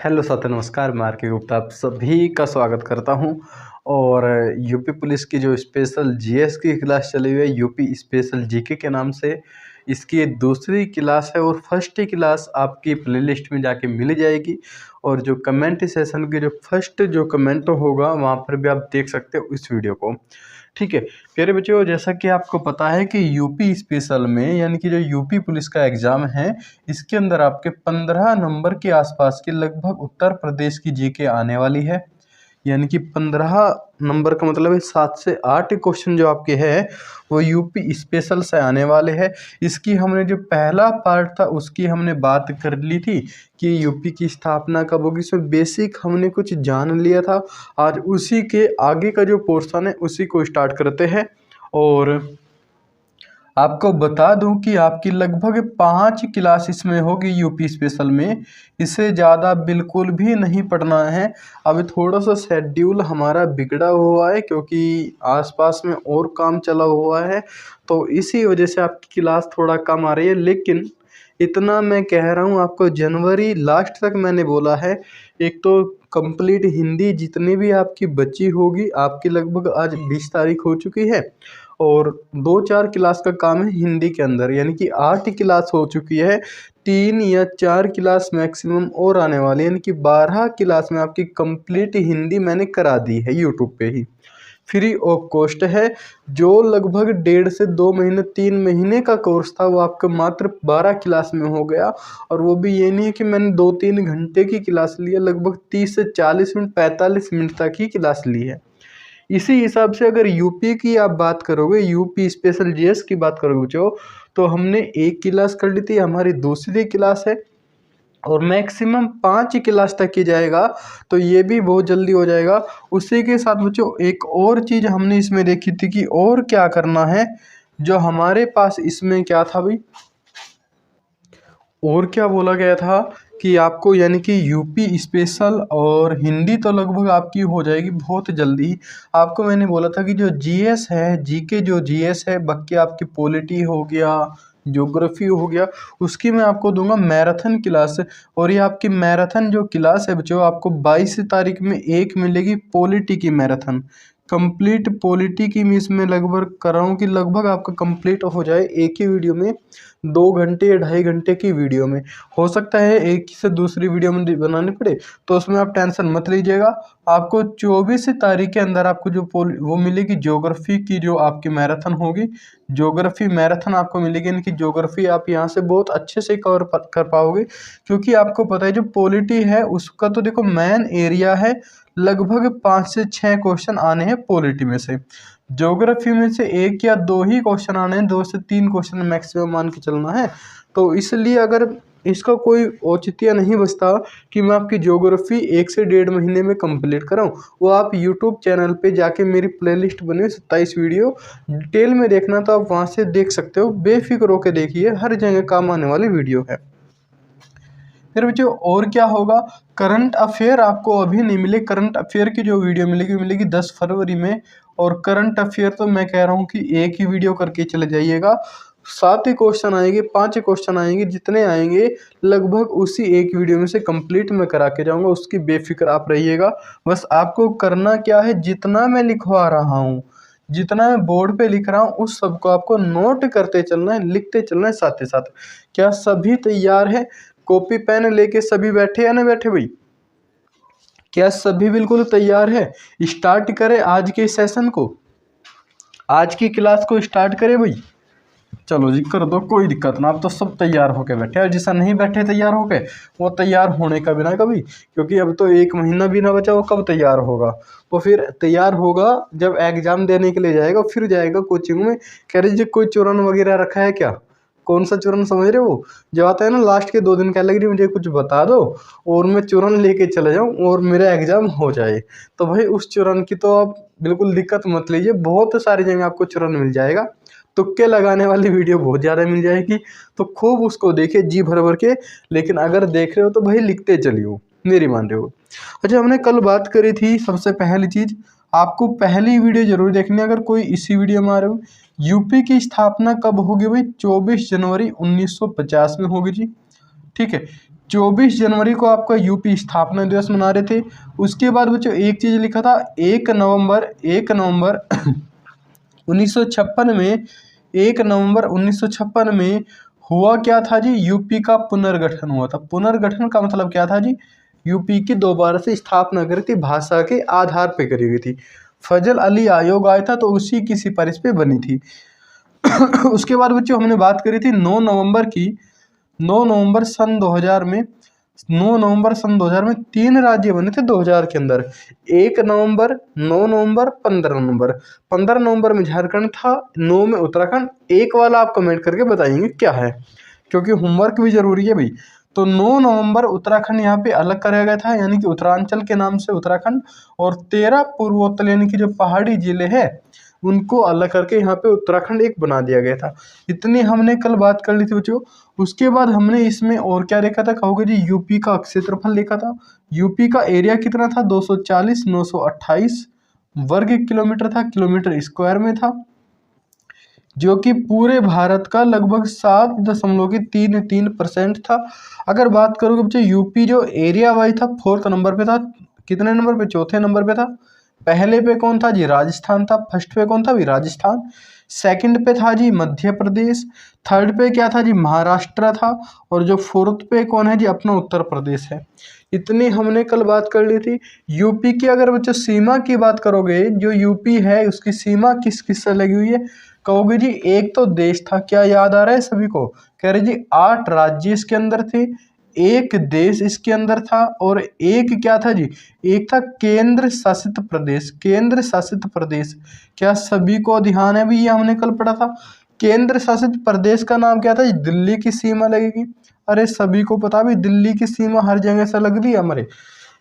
Hello साथियों, नमस्कार। मैं आर के गुप्ता आप सभी का स्वागत करता हूं। और यूपी पुलिस की जो स्पेशल जीएस की क्लास चली हुई है, यूपी स्पेशल जीके के नाम से, इसकी दूसरी क्लास है और फर्स्ट क्लास आपकी प्लेलिस्ट में जाके मिल जाएगी। और जो कमेंट सेशन की जो फर्स्ट जो कमेंट होगा वहाँ पर भी आप देख सकते हो इस वीडियो को। ठीक है प्यारे बच्चों, जैसा कि आपको पता है कि यूपी स्पेशल में यानी कि जो यूपी पुलिस का एग्ज़ाम है, इसके अंदर आपके 15 नंबर के आसपास की लगभग उत्तर प्रदेश की जीके आने वाली है। यानी कि 15 नंबर का मतलब है 7 से 8 क्वेश्चन जो आपके हैं वो यूपी स्पेशल से आने वाले हैं। इसकी हमने जो पहला पार्ट था उसकी हमने बात कर ली थी कि यूपी की स्थापना कब होगी, इसमें बेसिक हमने कुछ जान लिया था। आज उसी के आगे का जो पोर्शन है उसी को स्टार्ट करते हैं। और आपको बता दूं कि आपकी लगभग 5 क्लास इसमें होगी यूपी स्पेशल में, इससे ज़्यादा बिल्कुल भी नहीं पढ़ना है। अभी थोड़ा सा शेड्यूल हमारा बिगड़ा हुआ है क्योंकि आसपास में और काम चला हुआ है, तो इसी वजह से आपकी क्लास थोड़ा कम आ रही है। लेकिन इतना मैं कह रहा हूँ आपको, जनवरी लास्ट तक मैंने बोला है। एक तो कंप्लीट हिंदी जितनी भी आपकी बची होगी, आपकी लगभग आज 20 तारीख हो चुकी है और 2-4 क्लास का काम है हिंदी के अंदर, यानी कि 8 क्लास हो चुकी है। 3 या 4 क्लास मैक्सिमम और आने वाली है, यानी कि 12 क्लास में आपकी कंप्लीट हिंदी मैंने करा दी है यूट्यूब पे ही। फ्री ऑफ कॉस्ट है। जो लगभग 1.5 से 2 महीने 3 महीने का कोर्स था वो आपका मात्र 12 क्लास में हो गया। और वो भी ये नहीं है कि मैंने 2-3 घंटे की क्लास ली है, लगभग 30 से 40 मिनट 45 मिनट तक ही क्लास ली है। इसी हिसाब से अगर यूपी की आप बात करोगे, यूपी स्पेशल जीएस की बात करोगे बच्चों, तो हमने एक क्लास कर ली थी, हमारी दूसरी क्लास है और मैक्सिमम 5 क्लास तक की जाएगा, तो ये भी बहुत जल्दी हो जाएगा। उसी के साथ बच्चों एक और चीज़ हमने इसमें देखी थी कि और क्या करना है। जो हमारे पास इसमें क्या था भाई, और क्या बोला गया था कि आपको यानी कि यूपी स्पेशल और हिंदी तो लगभग आपकी हो जाएगी बहुत जल्दी। आपको मैंने बोला था कि जो जीएस है, जीके जो जीएस है, बाकी आपकी पॉलिटी हो गया, ज्योग्राफी हो गया, उसकी मैं आपको दूंगा मैराथन क्लास। और ये आपकी मैराथन जो क्लास है बच्चों, आपको 22 तारीख में एक मिलेगी पॉलिटी की मैराथन। कंप्लीट पॉलिटी की मैं इसमें लगभग कर रहा हूँ कि लगभग आपका कंप्लीट हो जाए एक ही वीडियो में, 2 घंटे या 2.5 घंटे की वीडियो में। हो सकता है एक से दूसरी वीडियो में बनानी पड़े, तो उसमें आप टेंशन मत लीजिएगा। आपको 24 तारीख के अंदर आपको जो वो मिलेगी ज्योग्राफी की, जो आपकी मैराथन होगी, ज्योग्राफी मैराथन आपको मिलेगी। यानी कि ज्योग्राफी आप यहाँ से बहुत अच्छे से कवर कर पाओगे, क्योंकि आपको पता है जो पॉलिटी है उसका तो देखो मेन एरिया है, लगभग 5 से 6 क्वेश्चन आने हैं पॉलिटी में से। ज्योग्राफी में से 1 या 2 ही क्वेश्चन आने हैं, 2 से 3 क्वेश्चन मैक्सिमम मान के चलना है। तो इसलिए अगर इसका कोई औचित्य नहीं बचता कि मैं आपकी ज्योग्राफी 1 से 1.5 महीने में कंप्लीट कराऊं, वो आप यूट्यूब चैनल पे जाके मेरी प्लेलिस्ट बनी हुई 27 वीडियो डिटेल में देखना, तो आप वहाँ से देख सकते हो। बेफिक्र होकर देखिए, हर जगह काम आने वाली वीडियो है। फिर बच्चों और क्या होगा, करंट अफेयर आपको अभी नहीं मिले। करंट अफेयर की जो वीडियो मिलेगी 10 फरवरी में। और करंट अफेयर तो मैं कह रहा हूँ कि एक ही वीडियो करके चले जाइएगा। 7 ही क्वेश्चन आएंगे, 5 क्वेश्चन आएंगे, जितने आएंगे लगभग उसी एक वीडियो में से कंप्लीट मैं करा के जाऊँगा, उसकी बेफिक्र आप रहिएगा। बस आपको करना क्या है, जितना मैं लिखवा रहा हूँ, जितना मैं बोर्ड पे लिख रहा हूँ, उस सबको आपको नोट करते चलना है, लिखते चलना है साथ ही साथ। क्या सभी तैयार है? कॉपी पेन लेके सभी बैठे या ना बैठे भाई? क्या सभी बिल्कुल तैयार है? स्टार्ट करें आज के सेशन को, आज की क्लास को स्टार्ट करें भाई? चलो जी कर दो, कोई दिक्कत ना। अब तो सब तैयार होके बैठे, और जिसा नहीं बैठे तैयार होके, वो तैयार होने का भी ना कभी, क्योंकि अब तो 1 महीना भी ना बचा, वो कब तैयार होगा? वो फिर तैयार होगा जब एग्जाम देने के लिए जाएगा, फिर जाएगा कोचिंग में। कह रहे जी कोई चुरन वगैरह रखा है क्या? कौन सा चुरन समझ रहे हो? जब आता है ना लास्ट के 2 दिन, क्या लग रही मुझे कुछ बता दो और मैं चुरन लेके चले जाऊँ और मेरा एग्जाम हो जाए। तो भाई उस चुरन की तो आप बिल्कुल दिक्कत मत लीजिए, बहुत सारी जगह आपको चुरन मिल जाएगा। तुक्के लगाने वाली वीडियो बहुत ज़्यादा मिल जाएगी, तो खूब उसको देखिए जी भर भर के। लेकिन अगर देख रहे हो तो भाई लिखते चलिए, मेरी मान रहे हो। अच्छा, हमने कल बात करी थी, सबसे पहली चीज़ आपको पहली वीडियो जरूर देखनी है अगर कोई इसी वीडियो में आ रहे हो। यूपी की स्थापना कब होगी भाई? 24 जनवरी 1950 में होगी जी। ठीक है। 24 जनवरी को आपका यूपी स्थापना दिवस मना रहे थे। उसके बाद बच्चों एक चीज़ लिखा था, 1 नवंबर 1956 में, 1 नवंबर 1956 में हुआ क्या था जी, यूपी का पुनर्गठन हुआ था। पुनर्गठन का मतलब क्या था जी, यूपी की दोबारा से स्थापना करी थी, भाषा के आधार पे करी गई थी। फजल अली आयोग आया था तो उसी की सिफारिश पे बनी थी। उसके बाद बच्चों हमने बात करी थी 9 नवंबर की। 9 नवंबर सन 2000 में 9 नवंबर सन 2000 में 3 राज्य बने थे 2000 के अंदर। 1 नवंबर, 9 नवंबर, 15 नवंबर। 15 नवंबर में झारखंड था, 9 में उत्तराखंड। एक वाला आप कमेंट करके बताएंगे क्या है, क्योंकि होमवर्क भी जरूरी है भाई। तो 9 नवंबर उत्तराखंड यहाँ पे अलग कराया गया था, यानी कि उत्तरांचल के नाम से उत्तराखंड, और 13 पूर्वोत्तर यानी कि जो पहाड़ी जिले हैं उनको अलग करके यहाँ पे उत्तराखंड एक बना दिया गया था। इतनी हमने कल बात कर ली थी बच्चों। उसके बाद हमने इसमें और क्या देखा था, कहोगे जी यूपी का क्षेत्रफल देखा था। यूपी का एरिया कितना था, 240,928 वर्ग किलोमीटर था, किलोमीटर स्क्वायर में था, जो कि पूरे भारत का लगभग 7.33% था। अगर बात करोगे बच्चे यूपी जो एरिया वाइज था, 4th नंबर पे था। कितने नंबर पे, 4थे नंबर पे था। पहले पे कौन था जी, राजस्थान था। फर्स्ट पे कौन था भी, राजस्थान। सेकंड पे था जी मध्य प्रदेश। थर्ड पे क्या था जी, महाराष्ट्र था। और जो 4th पे कौन है जी, अपना उत्तर प्रदेश है। इतनी हमने कल बात कर ली थी। यूपी की अगर बच्चों सीमा की बात करोगे, जो यूपी है उसकी सीमा किस किस से लगी हुई है, कहोगे जी एक तो देश था, क्या याद आ रहा है सभी को, कह रहे जी 8 राज्य इसके अंदर थे, एक देश इसके अंदर था, और एक क्या था जी, एक था केंद्र शासित प्रदेश। केंद्र शासित प्रदेश, क्या सभी को ध्यान है भी, ये हमने कल पढ़ा था। केंद्र शासित प्रदेश का नाम क्या था जी, दिल्ली की सीमा लगेगी। अरे सभी को पता भी, दिल्ली की सीमा हर जगह से लग रही है हमारे।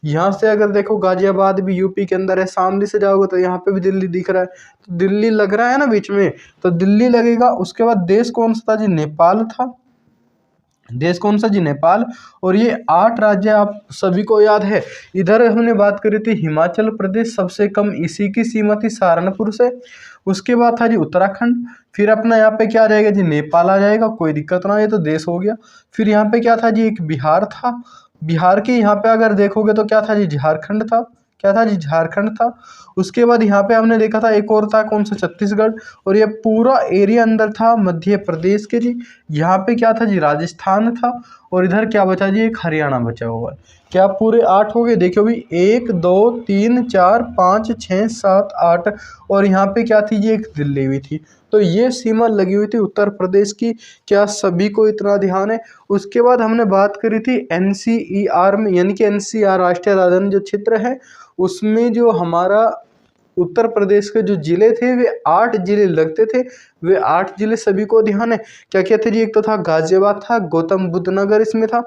यहाँ से अगर देखो गाजियाबाद भी यूपी के अंदर है, सामने से जाओगे तो यहाँ पे भी दिल्ली दिख रहा है, तो दिल्ली लग रहा है ना बीच में, तो दिल्ली लगेगा। उसके बाद देश कौन सा था जी, नेपाल था। देश कौन सा जी, नेपाल। और ये 8 राज्य आप सभी को याद है। इधर हमने बात करी थी हिमाचल प्रदेश, सबसे कम इसी की सीमा थी सहारनपुर से। उसके बाद था जी उत्तराखंड। फिर अपना यहाँ पे क्या आ जाएगा जी, नेपाल आ जाएगा, कोई दिक्कत ना, ये तो देश हो गया। फिर यहाँ पे क्या था जी, एक बिहार था। बिहार के यहाँ पे अगर देखोगे तो क्या था जी, झारखंड था। क्या था जी, झारखंड था। उसके बाद यहाँ पे हमने देखा था एक और था, कौन सा, छत्तीसगढ़। और ये पूरा एरिया अंदर था मध्य प्रदेश के जी। यहाँ पे क्या था जी, राजस्थान था। और इधर क्या बचा जी, एक हरियाणा बचा हुआ है। क्या पूरे 8 हो गए, देखो भी 1 2 3 4 5 6 7 8। और यहाँ पे क्या थी जी, एक दिल्ली भी थी। तो ये सीमा लगी हुई थी उत्तर प्रदेश की। क्या सभी को इतना ध्यान है। उसके बाद हमने बात करी थी NCER में, यानी कि NCR राष्ट्रीय राजधानी जो क्षेत्र है, उसमें जो हमारा उत्तर प्रदेश के जो जिले थे वे 8 जिले लगते थे। वे 8 जिले सभी को ध्यान है। क्या क्या थे जी, एक तो था गाजियाबाद था, गौतम बुद्ध नगर इसमें था,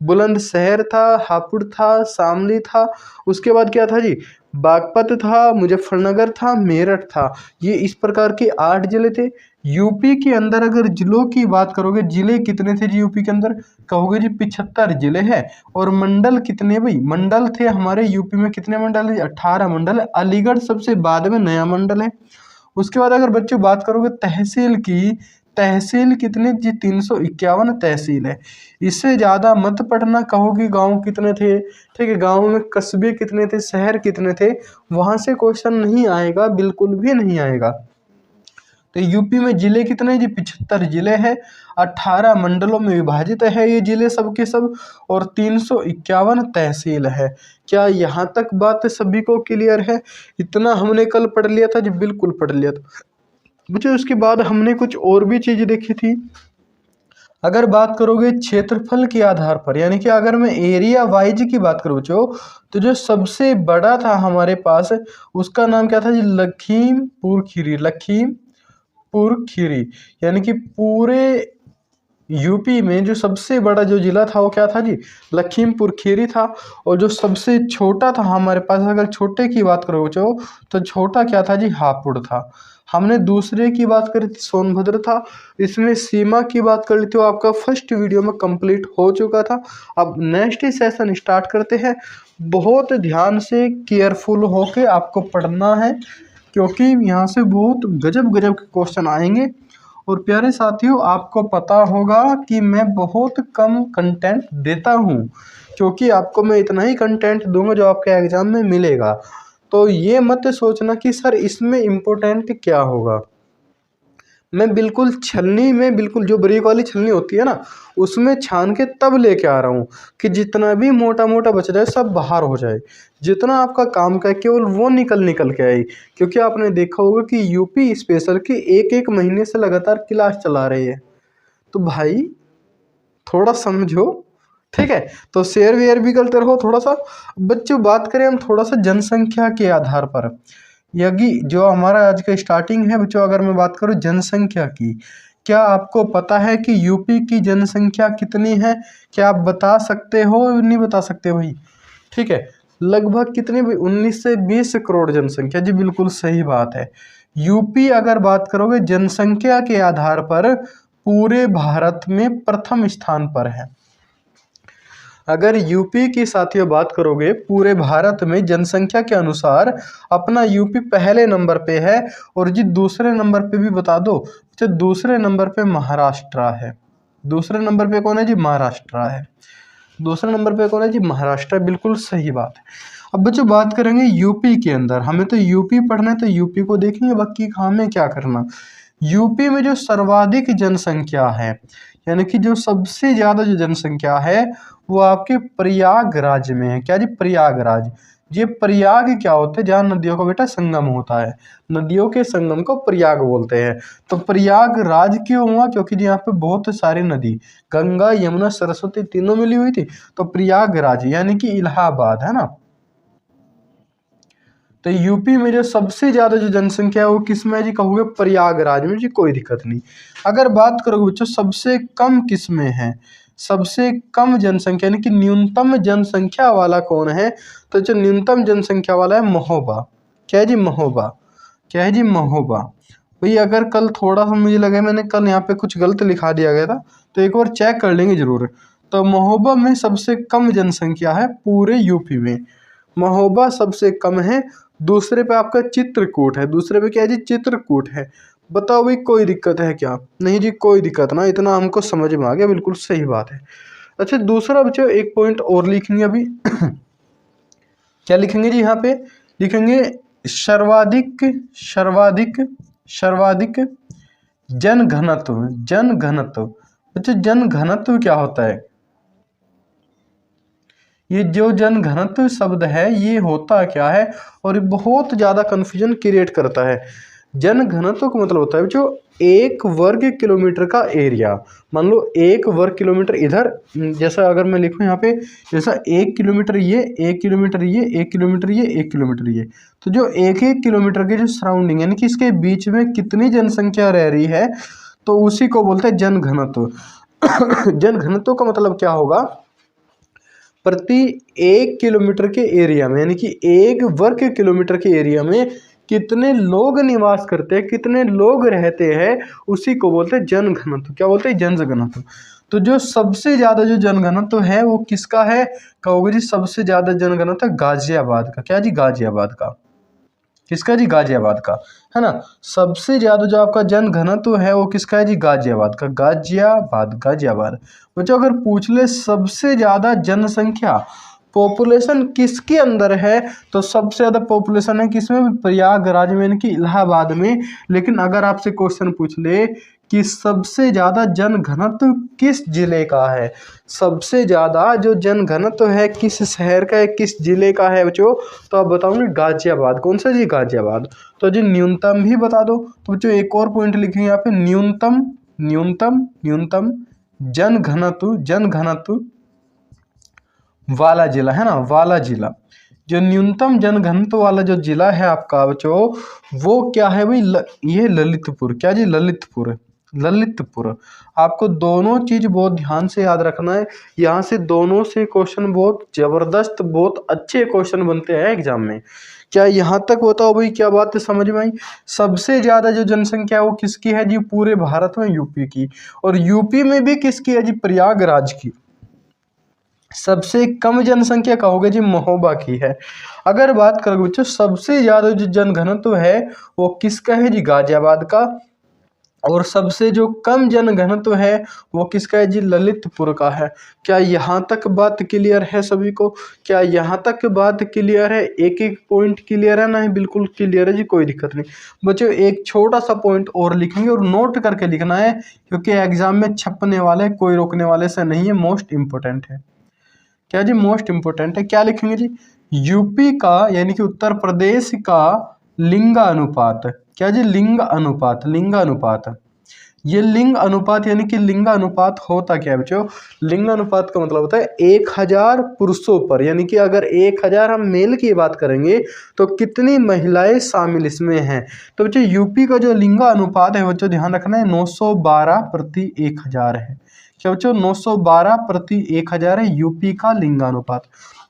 बुलंदशहर था, हापुड़ था, शामली था। उसके बाद क्या था जी, बागपत था, मुजफ्फरनगर था, मेरठ था। ये इस प्रकार के 8 जिले थे। यूपी के अंदर अगर जिलों की बात करोगे, जिले कितने थे जी यूपी के अंदर, कहोगे जी 75 जिले हैं। और मंडल कितने भाई, मंडल थे हमारे यूपी में, कितने मंडल है, 18 मंडल है। अलीगढ़ सबसे बाद में नया मंडल है। उसके बाद अगर बच्चों बात करोगे तहसील की, तहसील कितने जी, 351 तहसील है। इससे ज़्यादा मत पढ़ना, कहोगे गांव कितने थे, ठीक है, गांव में कस्बे कितने थे, शहर कितने थे, वहां से क्वेश्चन नहीं आएगा, बिल्कुल भी नहीं आएगा। तो यूपी में जिले कितने जी, 75 जिले हैं। 18 मंडलों में विभाजित है ये जिले सब के सब। और 351 तहसील है। क्या यहाँ तक बात सभी को क्लियर है। इतना हमने कल पढ़ लिया था जी, बिल्कुल पढ़ लिया था मुझे। उसके बाद हमने कुछ और भी चीज़ देखी थी। अगर बात करोगे क्षेत्रफल के आधार पर, यानी कि अगर मैं एरिया वाइज की बात करूँ बच्चों, तो जो सबसे बड़ा था हमारे पास, उसका नाम क्या था जी, लखीमपुर खीरी। लखीमपुर खीरी, यानी कि पूरे यूपी में जो सबसे बड़ा जो जिला था वो क्या था जी, लखीमपुर खीरी था। और जो सबसे छोटा था हमारे पास, अगर छोटे की बात करो बच्चों, तो छोटा क्या था जी, हापुड़ था। हमने दूसरे की बात करी थी, सोनभद्र था। इसमें सीमा की बात कर ली थी, वो आपका फर्स्ट वीडियो में कंप्लीट हो चुका था। अब नेक्स्ट सेशन स्टार्ट करते हैं। बहुत ध्यान से केयरफुल होके आपको पढ़ना है, क्योंकि यहाँ से बहुत गजब गजब के क्वेश्चन आएंगे। और प्यारे साथियों, आपको पता होगा कि मैं बहुत कम कंटेंट देता हूँ, क्योंकि आपको मैं इतना ही कंटेंट दूंगा जो आपके एग्जाम में मिलेगा। तो ये मत सोचना कि सर इसमें इम्पोर्टेंट क्या होगा। मैं बिल्कुल छलनी में, बिल्कुल जो ब्रेक वाली छलनी होती है ना, उसमें छान के तब लेके आ रहा हूँ कि जितना भी मोटा मोटा बच जाए सब बाहर हो जाए, जितना आपका काम का है केवल वो निकल निकल के आए। क्योंकि आपने देखा होगा कि यूपी स्पेशल की एक एक महीने से लगातार क्लास चला रही है। तो भाई थोड़ा समझो, ठीक है। तो शेयर वेयर भी करते रहो थोड़ा सा। बच्चों, बात करें हम थोड़ा सा जनसंख्या के आधार पर, यदि जो हमारा आज का स्टार्टिंग है बच्चों, अगर मैं बात करूं जनसंख्या की, क्या आपको पता है कि यूपी की जनसंख्या कितनी है? क्या आप बता सकते हो? नहीं बता सकते भाई, ठीक है। लगभग कितनी भी 19 से 20 करोड़ जनसंख्या, जी बिल्कुल सही बात है। यूपी अगर बात करोगे जनसंख्या के आधार पर पूरे भारत में प्रथम स्थान पर है। अगर यूपी की साथियों बात करोगे पूरे भारत में जनसंख्या के अनुसार अपना यूपी पहले नंबर पे है। और जी दूसरे नंबर पे भी बता दो, तो दूसरे नंबर पे महाराष्ट्र है। दूसरे नंबर पे कौन है जी? महाराष्ट्र है। दूसरे नंबर पे कौन है जी? महाराष्ट्र। बिल्कुल सही बात है। अब बच्चों बात करेंगे यूपी के अंदर, हमें तो यूपी पढ़ना है तो यूपी को देखेंगे, बाकी हमें क्या करना। यूपी में जो सर्वाधिक जनसंख्या है, यानी कि जो सबसे ज्यादा जो जनसंख्या है वो आपके प्रयागराज में है। क्या जी? प्रयागराज। ये प्रयाग क्या होता है? जहाँ नदियों का बेटा संगम होता है, नदियों के संगम को प्रयाग बोलते हैं। तो प्रयागराज क्यों हुआ? क्योंकि जी यहाँ पे बहुत सारी नदी, गंगा यमुना सरस्वती तीनों मिली हुई थी। तो प्रयागराज यानी कि इलाहाबाद, है ना। तो यूपी में जो सबसे ज्यादा जो जनसंख्या है वो किस में है जी? कहोगे प्रयागराज में, जी कोई दिक्कत नहीं। अगर बात करोगे बच्चों सबसे कम किस में है, सबसे कम जनसंख्या यानी कि न्यूनतम जनसंख्या वाला कौन है? तो जो न्यूनतम जनसंख्या वाला है महोबा। क्या है जी? महोबा। क्या है जी? महोबा। भाई अगर कल थोड़ा सा मुझे लगे मैंने कल यहाँ पे कुछ गलत लिखा दिया गया था तो एक बार चेक कर लेंगे जरूर। तो महोबा में सबसे कम जनसंख्या है पूरे यूपी में, महोबा सबसे कम है। दूसरे पे आपका चित्रकूट है। दूसरे पे क्या है जी? चित्रकूट है। बताओ भाई कोई दिक्कत है क्या? नहीं जी कोई दिक्कत ना, इतना हमको समझ में आ गया, बिल्कुल सही बात है। अच्छा दूसरा बच्चों एक पॉइंट और लिखेंगे अभी क्या लिखेंगे जी? यहाँ पे लिखेंगे सर्वाधिक सर्वाधिक सर्वाधिक जन घनत्व। जन घनत्व बच्चों, जन घनत्व क्या होता है? ये जो जन घनत्व शब्द है ये होता क्या है? और ये बहुत ज़्यादा कन्फ्यूजन क्रिएट करता है। जन घनत्व का मतलब होता है जो एक वर्ग किलोमीटर का एरिया, मान लो एक वर्ग किलोमीटर इधर, जैसा अगर मैं लिखूं यहाँ पे, जैसा 1 किलोमीटर ये, 1 किलोमीटर ये, 1 किलोमीटर ये, 1 किलोमीटर ये, तो जो एक एक किलोमीटर के जो सराउंडिंग यानी कि इसके बीच में कितनी जनसंख्या रह रही है, तो उसी को बोलते हैं जन घनत्व। जन घनत्व का मतलब क्या होगा? प्रति 1 किलोमीटर के एरिया में, यानी कि 1 वर्ग किलोमीटर के एरिया में कितने लोग निवास करते हैं, कितने लोग रहते हैं, उसी को बोलते हैं जनघनत्व। क्या बोलते हैं? जनघनत्व। तो जो सबसे ज्यादा जो जनघनत्व है वो किसका है? कहोगे जी सबसे ज्यादा जनघनत्व गाजियाबाद का। क्या जी? गाजियाबाद का। किसका जी? गाजियाबाद का, है ना। सबसे ज्यादा जो आपका जन घनत्व है वो किसका है जी? गाजियाबाद का। गाजियाबाद, गाजियाबाद। बच्चों अगर पूछ ले सबसे ज्यादा जनसंख्या पॉपुलेशन किसके अंदर है, तो सबसे ज्यादा पॉपुलेशन है किसमें? प्रयागराज में, यानी कि इलाहाबाद में। लेकिन अगर आपसे क्वेश्चन पूछ ले कि सबसे ज्यादा जन घनत्व किस जिले का है, सबसे ज्यादा जो जन घनत्व है किस शहर का है, किस जिले का है बच्चों, तो आप बताओगे गाजियाबाद। कौन सा जी? गाजियाबाद। तो जी न्यूनतम भी बता दो। तो बच्चों एक और पॉइंट लिखेंगे यहाँ पे, न्यूनतम न्यूनतम न्यूनतम जन घनत्व, जन घनत्व वाला जिला, है ना, वाला जिला। जो न्यूनतम जनघनत्व वाला जो जिला है आपका बच्चों वो क्या है भाई? ये ललितपुर। क्या जी? ललितपुर। ललितपुर। आपको दोनों चीज बहुत ध्यान से याद रखना है, यहाँ से दोनों से क्वेश्चन बहुत जबरदस्त, बहुत अच्छे क्वेश्चन बनते हैं एग्जाम में। क्या यहाँ तक बताओ भाई, क्या बात है समझ में आई? सबसे ज्यादा जो जनसंख्या है वो किसकी है जी? पूरे भारत में यूपी की। और यूपी में भी किसकी है जी? प्रयागराज की। सबसे कम जनसंख्या कहोगे जी? महोबा की है। अगर बात करोगे बच्चों सबसे ज्यादा जो जनघनत्व है वो किसका है जी? गाजियाबाद का। और सबसे जो कम जनघनत्व है वो किसका है जी? ललितपुर का है। क्या यहाँ तक बात क्लियर है सभी को? क्या यहाँ तक बात क्लियर है? एक एक पॉइंट क्लियर है ना? बिल्कुल क्लियर है जी, कोई दिक्कत नहीं। बच्चों एक छोटा सा पॉइंट और लिखेंगे और नोट करके लिखना है, क्योंकि एग्जाम में छपने वाले, कोई रोकने वाले से नहीं है, मोस्ट इंपॉर्टेंट है। क्या जी? मोस्ट इंपॉर्टेंट है। क्या लिखेंगे जी? यूपी का यानी कि उत्तर प्रदेश का लिंगानुपात। क्या जी? लिंग अनुपात, लिंगानुपात। ये लिंग अनुपात यानी कि लिंगानुपात होता क्या है बच्चों? लिंगानुपात का मतलब होता है 1000 पुरुषों पर, यानी कि अगर 1000 हम मेल की बात करेंगे तो कितनी महिलाएं शामिल इसमें हैं। तो बच्चों यूपी का जो लिंगानुपात है बच्चों ध्यान रखना है 912 प्रति 1000 है। क्या बच्चों? 912 प्रति 1000 है यूपी का लिंगानुपात,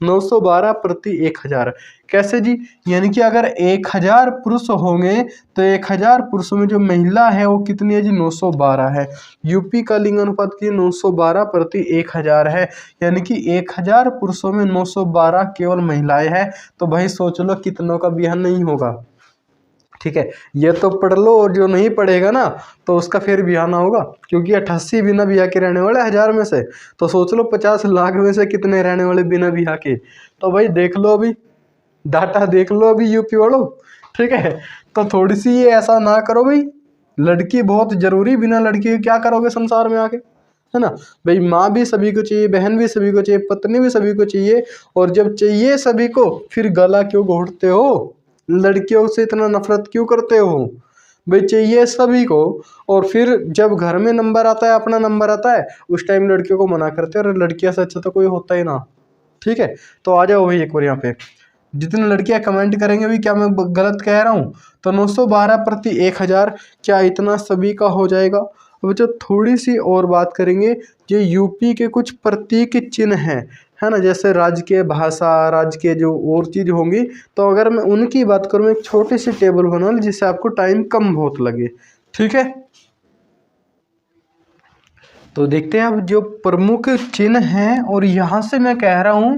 912 प्रति 1000। कैसे जी? यानी कि अगर 1000 पुरुष होंगे तो 1000 पुरुषों में जो महिला है वो कितनी है जी? 912 है। यूपी का लिंगानुपात की 912 प्रति 1000 है, यानी कि 1000 पुरुषों में 912 केवल महिलाएं हैं। तो भाई सोच लो कितनों का बिहार नहीं होगा। ठीक है, ये तो पढ़ लो, और जो नहीं पढ़ेगा ना तो उसका फिर ब्याह ना होगा, क्योंकि 88 बिना ब्याह के रहने वाले 1000 में से। तो सोच लो 50 लाख में से कितने रहने वाले बिना ब्याह के। तो भाई देख लो, अभी डाटा देख लो अभी यूपी वालों। ठीक है, तो थोड़ी सी ये ऐसा ना करो भाई, लड़की बहुत जरूरी, बिना लड़की के क्या करोगे संसार में आके, है ना भाई। माँ भी सभी को चाहिए, बहन भी सभी को चाहिए, पत्नी भी सभी को चाहिए, और जब चाहिए सभी को फिर गला क्यों घोटते हो? लड़कियों से इतना नफरत क्यों करते हो? भाई चाहिए सभी को, और फिर जब घर में नंबर आता है, अपना नंबर आता है, उस टाइम लड़कियों को मना करते हैं, और लड़कियां से अच्छा तो कोई होता ही ना। ठीक है, तो आ जाओ भाई एक बार यहाँ पे, जितनी लड़कियां कमेंट करेंगे भी क्या मैं गलत कह रहा हूँ? तो 912 प्रति 1000, क्या इतना सभी का हो जाएगा? अब जो थोड़ी सी और बात करेंगे, जो यूपी के कुछ प्रतीक चिन्ह हैं, है ना, जैसे राजकीय भाषा, राजकीय जो और चीज़ होंगी, तो अगर मैं उनकी बात करूँ, एक छोटी सी टेबल बना ली जिससे आपको टाइम कम बहुत लगे। ठीक है, तो देखते हैं अब जो प्रमुख चिन्ह हैं, और यहाँ से मैं कह रहा हूँ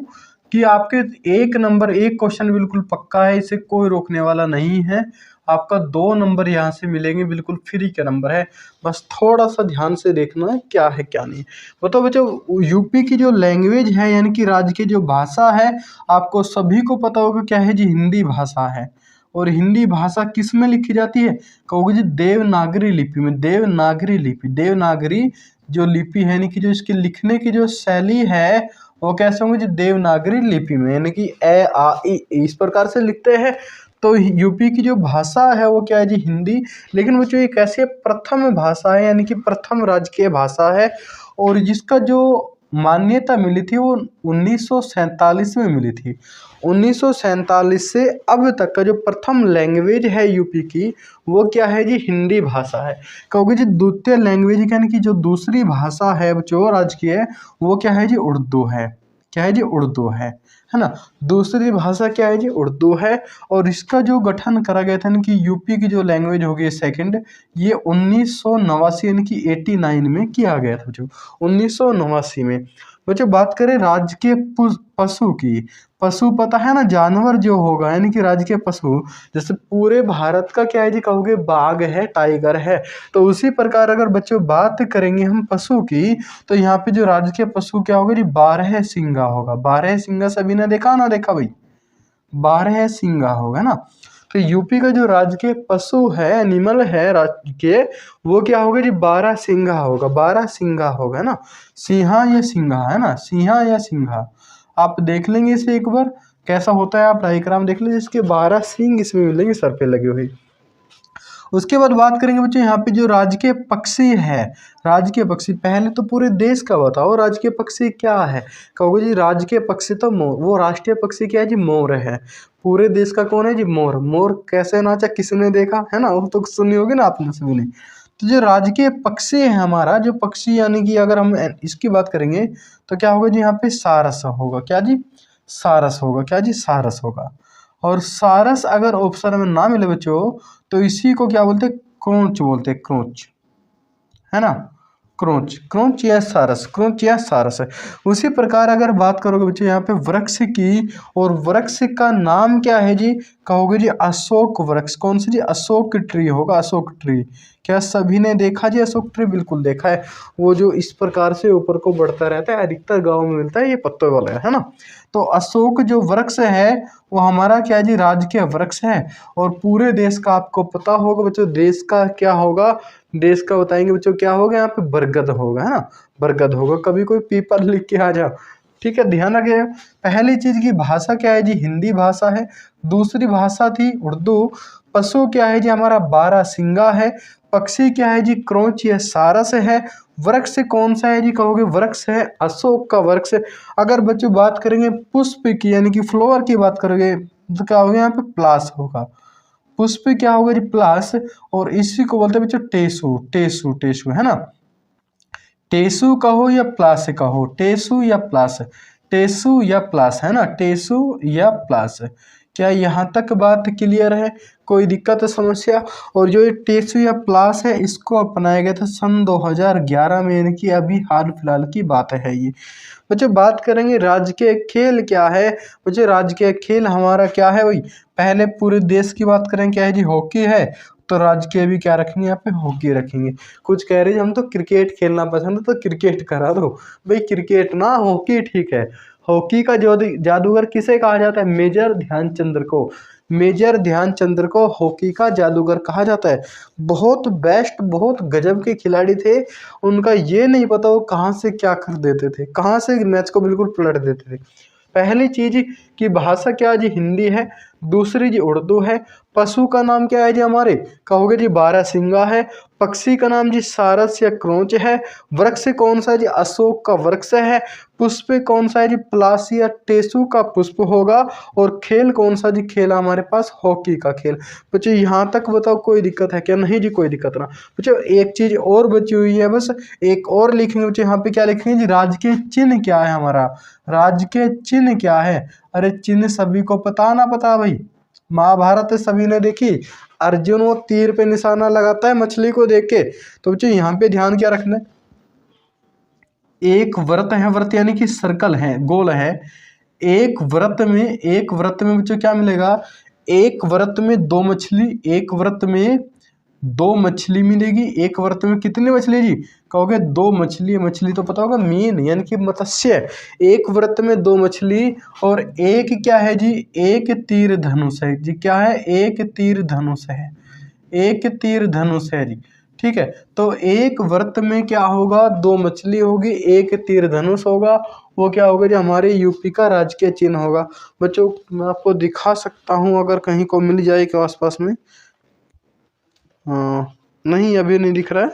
कि आपके एक नंबर, एक क्वेश्चन बिल्कुल पक्का है, इसे कोई रोकने वाला नहीं है। आपका 2 नंबर यहाँ से मिलेंगे, बिल्कुल फ्री के नंबर है, बस थोड़ा सा ध्यान से देखना है क्या है क्या नहीं। बताओ बच्चों, यूपी की जो लैंग्वेज है यानी कि राज्य की जो भाषा है, आपको सभी को पता होगा क्या है जी? हिंदी भाषा है। और हिंदी भाषा किस में लिखी जाती है? कहोगे जी देवनागरी लिपि में। देवनागरी लिपि, देवनागरी जो लिपि है, यानी कि जो इसकी लिखने की जो शैली है वो कैसे होंगे जी? देवनागरी लिपि में, यानी कि ए आ ई इस प्रकार से लिखते हैं। तो यूपी की जो भाषा है वो क्या है जी? हिंदी। लेकिन वो जो एक ऐसी प्रथम भाषा है, यानी कि प्रथम राजकीय भाषा है, और जिसका जो मान्यता मिली थी वो 1947 में मिली थी। 1947 से अब तक का जो प्रथम लैंग्वेज है यूपी की, वो क्या है जी? हिंदी भाषा है। कहोगे जी द्वितीय लैंग्वेज यानी कि जो दूसरी भाषा है जो राजकीय है, वो क्या है जी? उर्दू है। क्या है जी? उर्दू है ना। दूसरी भाषा क्या है जी? उर्दू है। और इसका जो गठन करा गया था ना, कि यूपी की जो लैंग्वेज होगी सेकंड, ये 1989 यानी कि 89 में किया गया था, जो 1989 में। बच्चों बात करें राज्य के पशु की, पशु पता है ना, जानवर जो होगा, यानी कि राज्य के पशु, जैसे पूरे भारत का क्या है जी? कहोगे बाघ है, टाइगर है। तो उसी प्रकार अगर बच्चों बात करेंगे हम पशु की, तो यहाँ पे जो राज्य के पशु क्या होगा जी? 12 सिंगा होगा। 12 सिंगा सभी ने देखा ना देखा भाई? 12 सिंगा होगा ना। तो यूपी का जो राज्य के पशु है, एनिमल है राज्य के, वो क्या होगा जी? 12 सिंगा होगा। 12 सिंगा होगा ना। सिंहा या सिंघा, है ना, सिंहा या सिंघा। आप देख लेंगे इसे एक बार कैसा होता है, आप डायग्राम देख लीजिए, इसके 12 सिंग इसमें मिलेंगे सर पे लगे हुए। उसके बाद बात करेंगे बच्चों यहाँ पे जो राजकीय पक्षी है, राजकीय पक्षी, पहले तो पूरे देश का बताओ राजकीय पक्षी क्या है? कहोगे जी राजकीय पक्षी तो मोर, वो राष्ट्रीय पक्षी क्या है जी? मोर है। पूरे देश का कौन है जी? मोर। मोर कैसे नाचा किसने देखा, है ना, वो तो सुनी होगी ना आपने सभी ने। तो जो राजकीय पक्षी है हमारा, जो पक्षी यानी कि अगर हम इसकी बात करेंगे तो क्या होगा जी? यहाँ पे सारस होगा। क्या जी? सारस होगा। क्या जी? सारस होगा। और सारस अगर ऑप्शन में ना मिले बच्चों, तो इसी को क्या बोलते हैं? क्रोच बोलते हैं, क्रोच, है ना। क्रोंच, क्रोंच या सारस, क्रोंच या सारस है। उसी प्रकार अगर बात करोगे बच्चों यहाँ पे वृक्ष की, और वृक्ष का नाम क्या है जी, कहोगे जी अशोक वृक्ष। कौन सी जी, अशोक ट्री होगा, अशोक ट्री। क्या सभी ने देखा जी अशोक ट्री? बिल्कुल देखा है। वो जो इस प्रकार से ऊपर को बढ़ता रहता है, अधिकतर गाँव में मिलता है, ये पत्तों वाला है ना। तो अशोक जो वृक्ष है वो हमारा क्या है जी, राजकीय वृक्ष है। और पूरे देश का आपको पता होगा बच्चों, देश का क्या होगा, देश का बताएंगे बच्चों क्या होगा, यहाँ पे बरगद होगा, है ना, बरगद होगा। कभी कोई पीपल लिख के आ जाओ, ठीक है, ध्यान रखिएगा। पहली चीज की भाषा क्या है जी, हिंदी भाषा है। दूसरी भाषा थी उर्दू। पशु क्या है जी, हमारा बारहसिंगा है। पक्षी क्या है जी, क्रोंच या सारस है। वृक्ष कौन सा है जी, कहोगे वृक्ष है अशोक का वृक्ष। अगर बच्चों बात करेंगे पुष्प की, यानी कि फ्लावर की बात करोगे, तो क्या होगा, यहाँ पे प्लास होगा। पुष्प क्या होगा जी, प्लास। और इसी को बोलते हैं बच्चों टेसु, टेसु, टेसु, है ना। टेसु कहो या प्लास कहो, टेसु या प्लास, टेसु या प्लास, है ना, टेसु या प्लास। क्या यहाँ तक बात क्लियर है? कोई दिक्कत समस्या? और जो ये टेसु या प्लास है, इसको अपनाया गया था सन 2011 में, यानी कि अभी हाल फिलहाल की बात है ये। बच्चों बात करेंगे राजकीय खेल क्या है। बच्चों राजकीय खेल हमारा क्या है भाई, पहले पूरे देश की बात करें, क्या है जी, हॉकी है। तो राजकीय भी क्या रखेंगे, यहाँ पे हॉकी रखेंगे। कुछ कह रहे हैं हम तो क्रिकेट खेलना पसंद है, तो क्रिकेट करा दो भाई, क्रिकेट ना, हॉकी ठीक है। हॉकी का जादूगर किसे कहा जाता है, मेजर ध्यानचंद्र को। मेजर ध्यानचंद्र को हॉकी का जादूगर कहा जाता है। बहुत बेस्ट, बहुत गजब के खिलाड़ी थे। उनका ये नहीं पता वो कहाँ से क्या कर देते थे, कहाँ से मैच को बिल्कुल पलट देते थे। पहली चीज की भाषा क्या जी, हिंदी है। दूसरी जी उर्दू है। पशु का नाम क्या है जी हमारे, कहोगे जी बारहसिंगा है। पक्षी का नाम जी सारस या क्रोंच है। वृक्ष कौन सा है जी, अशोक का वृक्ष है। पुष्प कौन सा है जी, प्लास या टेसु का पुष्प होगा। और खेल कौन सा जी, खेल हमारे पास हॉकी का खेल। बच्चों यहाँ तक बताओ कोई दिक्कत है क्या? नहीं जी, कोई दिक्कत ना। बच्चों एक चीज और बची हुई है, बस एक और लिखेंगे बच्चों, यहाँ पे क्या लिखेंगे जी, राजकीय चिन्ह क्या है हमारा, राजकीय चिन्ह क्या है। अरे चिन्ह सभी को पता ना पता भाई, महाभारत सभी ने देखी। अर्जुन वो तीर पे निशाना लगाता है मछली को देख के। तो बच्चों यहाँ पे ध्यान क्या रखना है, एक व्रत है, व्रत यानी कि सर्कल है, गोल है। एक व्रत में बच्चों क्या मिलेगा, एक व्रत में दो मछली, एक व्रत में दो मछली मिलेगी। एक व्रत में कितनी मछली जी, कहोगे दो मछली। मछली तो पता होगा, मीन यानी कि मत्स्य। एक व्रत में दो मछली। और एक क्या है जी, एक तीर धनुष है जी। क्या है, एक तीर धनुष है, एक तीर धनुष है जी। ठीक है, तो एक व्रत में क्या होगा, दो मछली होगी, एक तीर धनुष होगा। वो क्या होगा जी, हमारे यूपी का राजकीय चिन्ह होगा। बच्चों मैं आपको दिखा सकता हूँ, अगर कहीं को मिल जाए के आसपास में। हाँ, नहीं अभी नहीं दिख रहा है।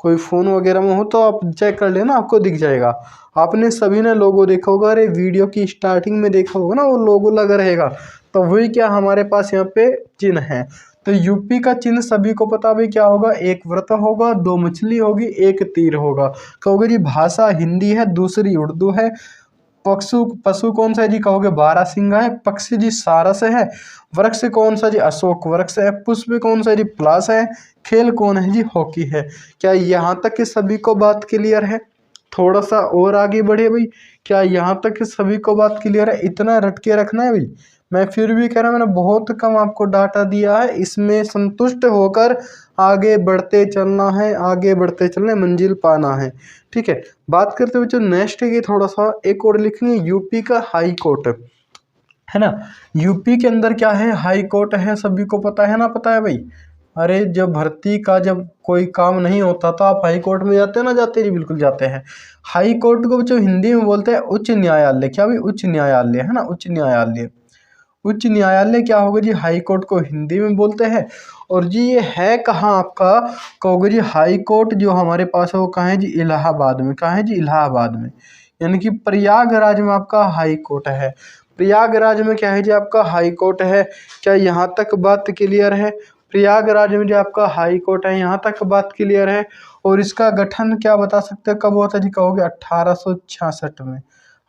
कोई फ़ोन वगैरह में हो तो आप चेक कर लेना, आपको दिख जाएगा। आपने सभी ने लोगो देखा होगा, अरे वीडियो की स्टार्टिंग में देखा होगा ना, वो लोगो लगा रहेगा। तो वही क्या हमारे पास यहाँ पे चिन्ह है। तो यूपी का चिन्ह सभी को पता भी क्या होगा, एक व्रत होगा, दो मछली होगी, एक तीर होगा। कहोगे जी भाषा हिंदी है, दूसरी उर्दू है। पशु कौन सा है जी, कहोगे बारहसिंगा है। पक्षी जी सारस है। वृक्ष कौन सा जी, अशोक वृक्ष है। पुष्प कौन सा जी, प्लास है। खेल कौन है जी, हॉकी है। क्या यहाँ तक के सभी को बात क्लियर है? थोड़ा सा और आगे बढ़े भाई, क्या यहाँ तक के सभी को बात क्लियर है? इतना रट के रखना है भाई। मैं फिर भी कह रहा हूँ, मैंने बहुत कम आपको डाटा दिया है, इसमें संतुष्ट होकर आगे बढ़ते चलना है, आगे बढ़ते चलना है, मंजिल पाना है। ठीक है, बात करते हुए जो नेक्स्ट है, थोड़ा सा एक और लिखेंगे, यूपी का हाई कोर्ट है ना। यूपी के अंदर क्या है, हाई कोर्ट है, सभी को पता है ना, पता है भाई। अरे जब भर्ती का जब कोई काम नहीं होता तो आप हाई कोर्ट में जाते हैं ना, जाते जी, बिल्कुल जाते हैं। हाई कोर्ट को जो हिंदी में बोलते हैं उच्च न्यायालय। क्या भाई, उच्च न्यायालय, है ना, उच्च न्यायालय। उच्च न्यायालय क्या होगा जी, हाई कोर्ट को हिंदी में बोलते हैं। और जी ये है कहाँ आपका, कहोगे जी हाई कोर्ट जो हमारे पास है वो कहाँ है जी, इलाहाबाद में। कहाँ है जी, इलाहाबाद में, यानी कि प्रयागराज में आपका हाई कोर्ट है। प्रयागराज में क्या है जी, आपका हाई कोर्ट है। क्या यहाँ तक बात क्लियर है? प्रयागराज में जो आपका हाई कोर्ट है, यहाँ तक बात क्लियर है। और इसका गठन क्या बता सकते हैं, कब हुआ था जी, कहोगे 1866 में।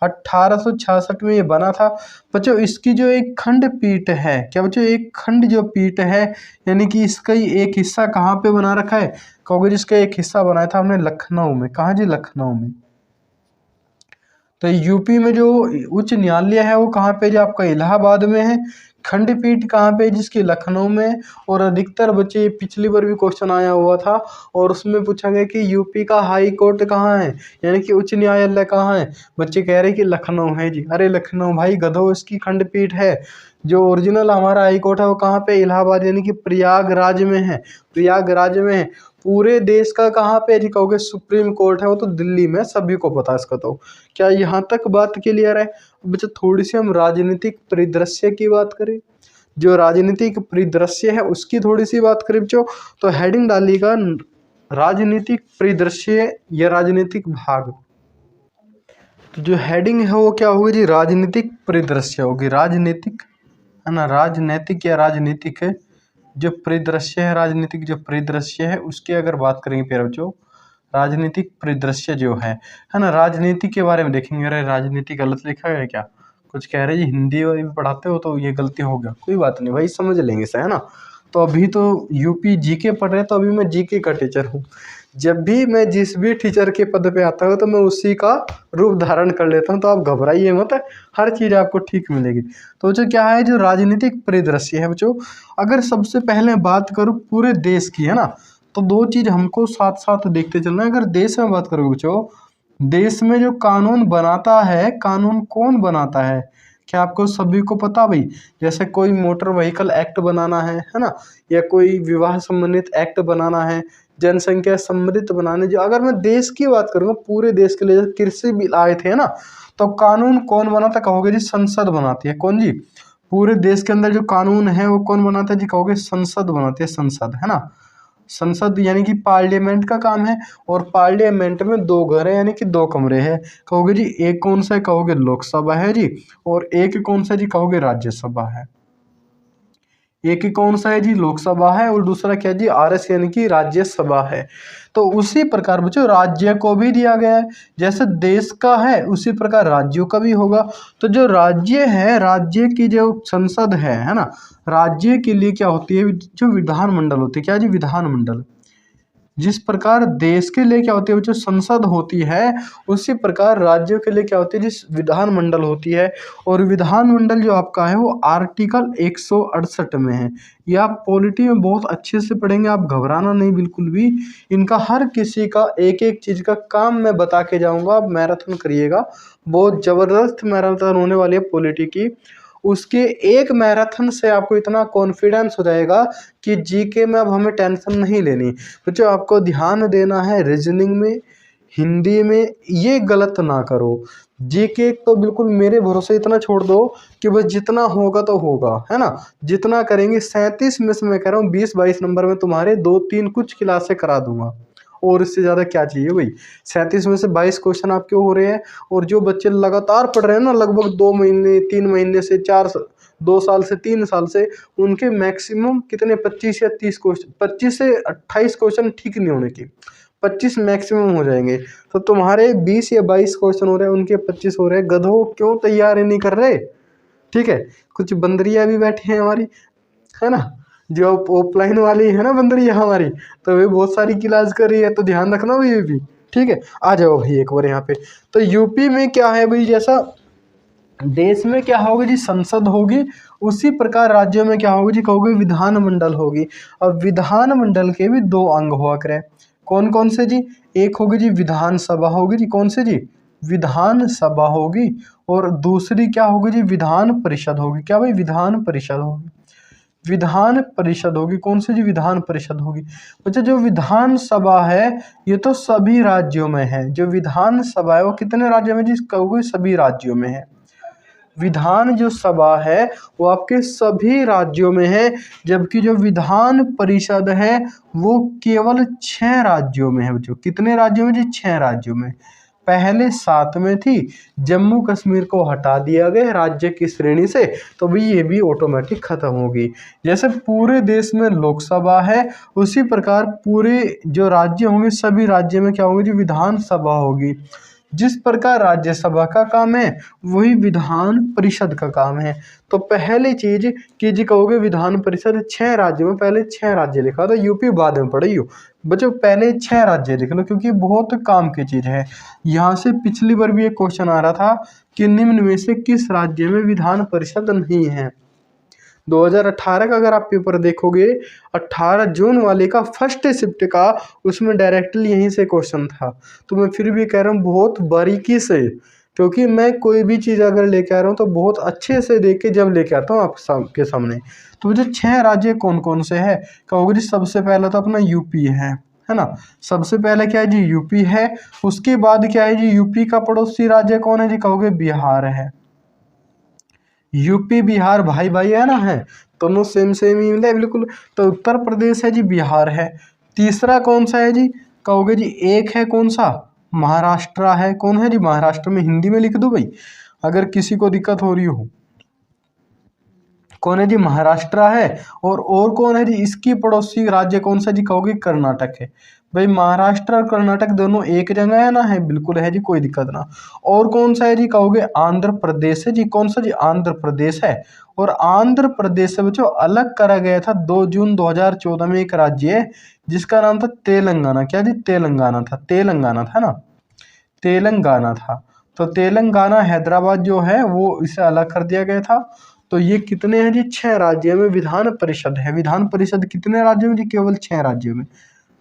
1866 में ये बना था। बच्चों इसकी जो एक खंड पीठ है, क्या बच्चों, एक खंड जो पीठ है, यानी कि इसका ही एक हिस्सा कहाँ पे बना रखा है, कहोगे जिसका एक हिस्सा बनाया था हमने लखनऊ में। कहाँ जी? लखनऊ में। तो यूपी में जो उच्च न्यायालय है वो कहाँ पे जी? आपका इलाहाबाद में है। खंडपीठ कहाँ पे? जिसकी लखनऊ में। और अधिकतर बच्चे, पिछली बार भी क्वेश्चन आया हुआ था और उसमें पूछा गया कि यूपी का हाई कोर्ट कहाँ है, यानी कि उच्च न्यायालय कहाँ है। बच्चे कह रहे कि लखनऊ है जी। अरे लखनऊ भाई गधो, इसकी खंडपीठ है। जो ओरिजिनल हमारा हाई कोर्ट है वो कहाँ पे? इलाहाबाद, यानी कि प्रयागराज में है। प्रयागराज में है। पूरे देश का कहाँ पे जी? कहोगे सुप्रीम कोर्ट है वो तो दिल्ली में, सभी को पता है इसका। तो क्या यहाँ तक बात क्लियर है? बच्चे थोड़ी सी हम राजनीतिक परिदृश्य की बात करें। जो राजनीतिक परिदृश्य है उसकी थोड़ी सी बात करें बच्चों, तो हेडिंग डालिएगा राजनीतिक परिदृश्य या राजनीतिक भाग। तो जो हेडिंग है वो क्या होगी जी? राजनीतिक परिदृश्य होगी। राजनीतिक है ना, राजनैतिक या राजनीतिक है। जो परिदृश्य है, राजनीतिक जो परिदृश्य है उसकी अगर बात करेंगे प्यारे बच्चों, राजनीतिक परिदृश्य जो है ना, राजनीति के बारे में देखेंगे। अरे राजनीति गलत लिखा है क्या? कुछ कह रहे जी हिंदी वाली पढ़ाते हो तो ये गलती हो गया। कोई बात नहीं भाई, समझ लेंगे इसे, है ना। तो अभी तो यूपी जीके पढ़ रहे, तो अभी मैं जीके का टीचर हूँ। जब भी मैं जिस भी टीचर के पद पे आता हूँ तो मैं उसी का रूप धारण कर लेता हूँ। तो आप घबराइए मत, हर चीज़ आपको ठीक मिलेगी। तो जो क्या है, जो राजनीतिक परिदृश्य है बच्चों, अगर सबसे पहले बात करूँ पूरे देश की, है ना, तो दो चीज़ हमको साथ साथ देखते चलना है। अगर देश में बात करोगे बच्चों, देश में जो कानून बनाता है, कानून कौन बनाता है? क्या आपको सभी को पता भाई? जैसे कोई मोटर व्हीकल एक्ट बनाना है ना, या कोई विवाह संबंधित एक्ट बनाना है, जनसंख्या संबंधित बनाने, जो अगर मैं देश की बात करूँगा पूरे देश के लिए, कृषि बिल आए थे ना, तो कानून कौन बनाता? कहोगे जी संसद बनाती है। कौन जी? पूरे देश के अंदर जो कानून है वो कौन बनाता है जी? कहोगे संसद बनाती है। संसद, है ना। संसद यानी कि पार्लियामेंट का काम है। और पार्लियामेंट में दो घर है, यानी कि दो कमरे हैं। कहोगे जी एक कौन सा है? कहोगे लोकसभा है जी। और एक कौन सा जी? कहोगे राज्यसभा है। एक ही कौन सा है जी? लोकसभा है। और दूसरा क्या जी? आरएस यानी कि राज्यसभा है। तो उसी प्रकार बच्चों राज्य को भी दिया गया है, जैसे देश का है उसी प्रकार राज्यों का भी होगा। तो जो राज्य है, राज्य की जो संसद है ना, राज्य के लिए क्या होती है? जो विधानमंडल होती है। क्या जी? विधानमंडल। जिस प्रकार देश के लिए क्या होती है जो संसद होती है, उसी प्रकार राज्यों के लिए क्या होती है? जिस विधानमंडल होती है। और विधानमंडल जो आपका है वो आर्टिकल 168 में है। ये आप पॉलिटी में बहुत अच्छे से पढ़ेंगे, आप घबराना नहीं बिल्कुल भी। इनका हर किसी का एक एक चीज़ का काम मैं बता के जाऊँगा, आप मैराथन करिएगा। बहुत ज़बरदस्त मैराथन होने वाली है पॉलिटी की। उसके एक मैराथन से आपको इतना कॉन्फिडेंस हो जाएगा कि जीके में अब हमें टेंशन नहीं लेनी। बच्चों आपको ध्यान देना है रीजनिंग में, हिंदी में, ये गलत ना करो। जीके तो बिल्कुल मेरे भरोसे इतना छोड़ दो कि बस जितना होगा तो होगा, है ना। जितना करेंगे 37 में से मैं कह रहा हूँ 20-22 नंबर में तुम्हारे 2-3 कुछ क्लास से करा दूंगा। और इससे ज़्यादा क्या चाहिए भाई? 37 में से 22 क्वेश्चन आपके हो रहे हैं। और जो बच्चे लगातार पढ़ रहे हैं ना, लगभग 2 महीने 3 महीने से 2 साल से 3 साल से, उनके मैक्सिमम कितने 25 या 30 क्वेश्चन, 25 से 28 क्वेश्चन ठीक नहीं होने की, 25 मैक्सिमम हो जाएंगे। तो तुम्हारे 20 या 22 क्वेश्चन हो रहे हैं, उनके 25 हो रहे हैं। गधों क्यों तैयारी नहीं कर रहे? ठीक है, कुछ बंदरिया भी बैठी हैं हमारी, है ना, जो ऑफलाइन वाली है ना बंदरिया हमारी, तो वे बहुत सारी क्लास कर रही है, तो ध्यान रखना भाई ये भी। ठीक है, आ जाओ भाई एक बार यहाँ पे। तो यूपी में क्या है भाई, जैसा देश में क्या होगी जी? संसद होगी। उसी प्रकार राज्यों में क्या होगी जी? कहोगे विधानमंडल होगी। अब विधानमंडल के भी दो अंग हुआ करे। कौन कौन से जी? एक होगी जी विधानसभा होगी जी। कौन से जी? विधानसभा होगी। और दूसरी क्या होगी जी? विधान परिषद होगी। क्या भाई? विधान परिषद होगी। विधान परिषद होगी। कौन सी जी? विधान परिषद होगी। अच्छा, जो विधानसभा है ये तो सभी राज्यों में है। जो विधानसभा है वो कितने राज्यों में जी? कहोगे सभी राज्यों में है। विधान जो सभा है वो आपके सभी राज्यों में है, जबकि जो विधान परिषद है वो केवल 6 राज्यों में है बच्चों। कितने राज्यों में जी? 6 राज्यों में। पहले 7 में थी, जम्मू कश्मीर को हटा दिया गया राज्य की श्रेणी से, तो भी ये भी ऑटोमेटिक खत्म होगी। जैसे पूरे देश में लोकसभा है, उसी प्रकार पूरे जो राज्य होंगे सभी राज्य में क्या होंगे जी? विधानसभा होगी। जिस प्रकार राज्यसभा का काम है वही विधान परिषद का काम है। तो पहली चीज कि जी कहोगे विधान परिषद 6 राज्यों में, पहले 6 राज्य लिखा था, यूपी बाद में पढ़ी हो बच्चों, पहले 6 राज्य लिख लो क्योंकि बहुत काम की चीज है। यहाँ से पिछली बार भी एक क्वेश्चन आ रहा था कि निम्न में से किस राज्य में विधान परिषद नहीं है। 2018 का अगर आप पेपर देखोगे 18 जून वाले का फर्स्ट शिफ्ट का, उसमें डायरेक्टली यहीं से क्वेश्चन था। तो मैं फिर भी कह रहा हूँ बहुत बारीकी से, क्योंकि मैं कोई भी चीज़ अगर लेके आ रहा हूँ तो बहुत अच्छे से देख के जब लेके आता हूँ आपके सामने। तो मुझे 6 राज्य कौन कौन से है कहोगे जी, सबसे पहला तो अपना यूपी है ना। सबसे पहले क्या है जी, यूपी है। उसके बाद क्या है जी, यूपी का पड़ोसी राज्य कौन है जी, कहोगे बिहार है। यूपी बिहार भाई भाई है ना, है दोनों सेम सेम ही मिले बिल्कुल। तो उत्तर प्रदेश है जी, बिहार है। तीसरा कौन सा है जी, कहोगे जी एक है कौन सा, महाराष्ट्र है। कौन है जी, महाराष्ट्र में हिंदी में लिख दो भाई अगर किसी को दिक्कत हो रही हो। कौन है जी, महाराष्ट्र है। और कौन है जी, इसकी पड़ोसी राज्य कौन सा जी, कहोगे कर्नाटक है। भाई महाराष्ट्र और कर्नाटक दोनों एक जगह है ना, है बिल्कुल है जी, कोई दिक्कत ना। और कौन सा है जी, कहोगे आंध्र प्रदेश है जी। कौन सा जी, आंध्र प्रदेश है। और आंध्र प्रदेश से बच्चों अलग करा गया था 2 जून 2014 में एक राज्य है जिसका नाम था तेलंगाना। क्या जी, तेलंगाना था, तेलंगाना था ना, तेलंगाना था। तो तेलंगाना हैदराबाद जो है वो इसे अलग कर दिया गया था। तो ये कितने हैं जी, 6 राज्यों में विधान परिषद है। विधान परिषद कितने राज्यों में जी, केवल 6 राज्यों में।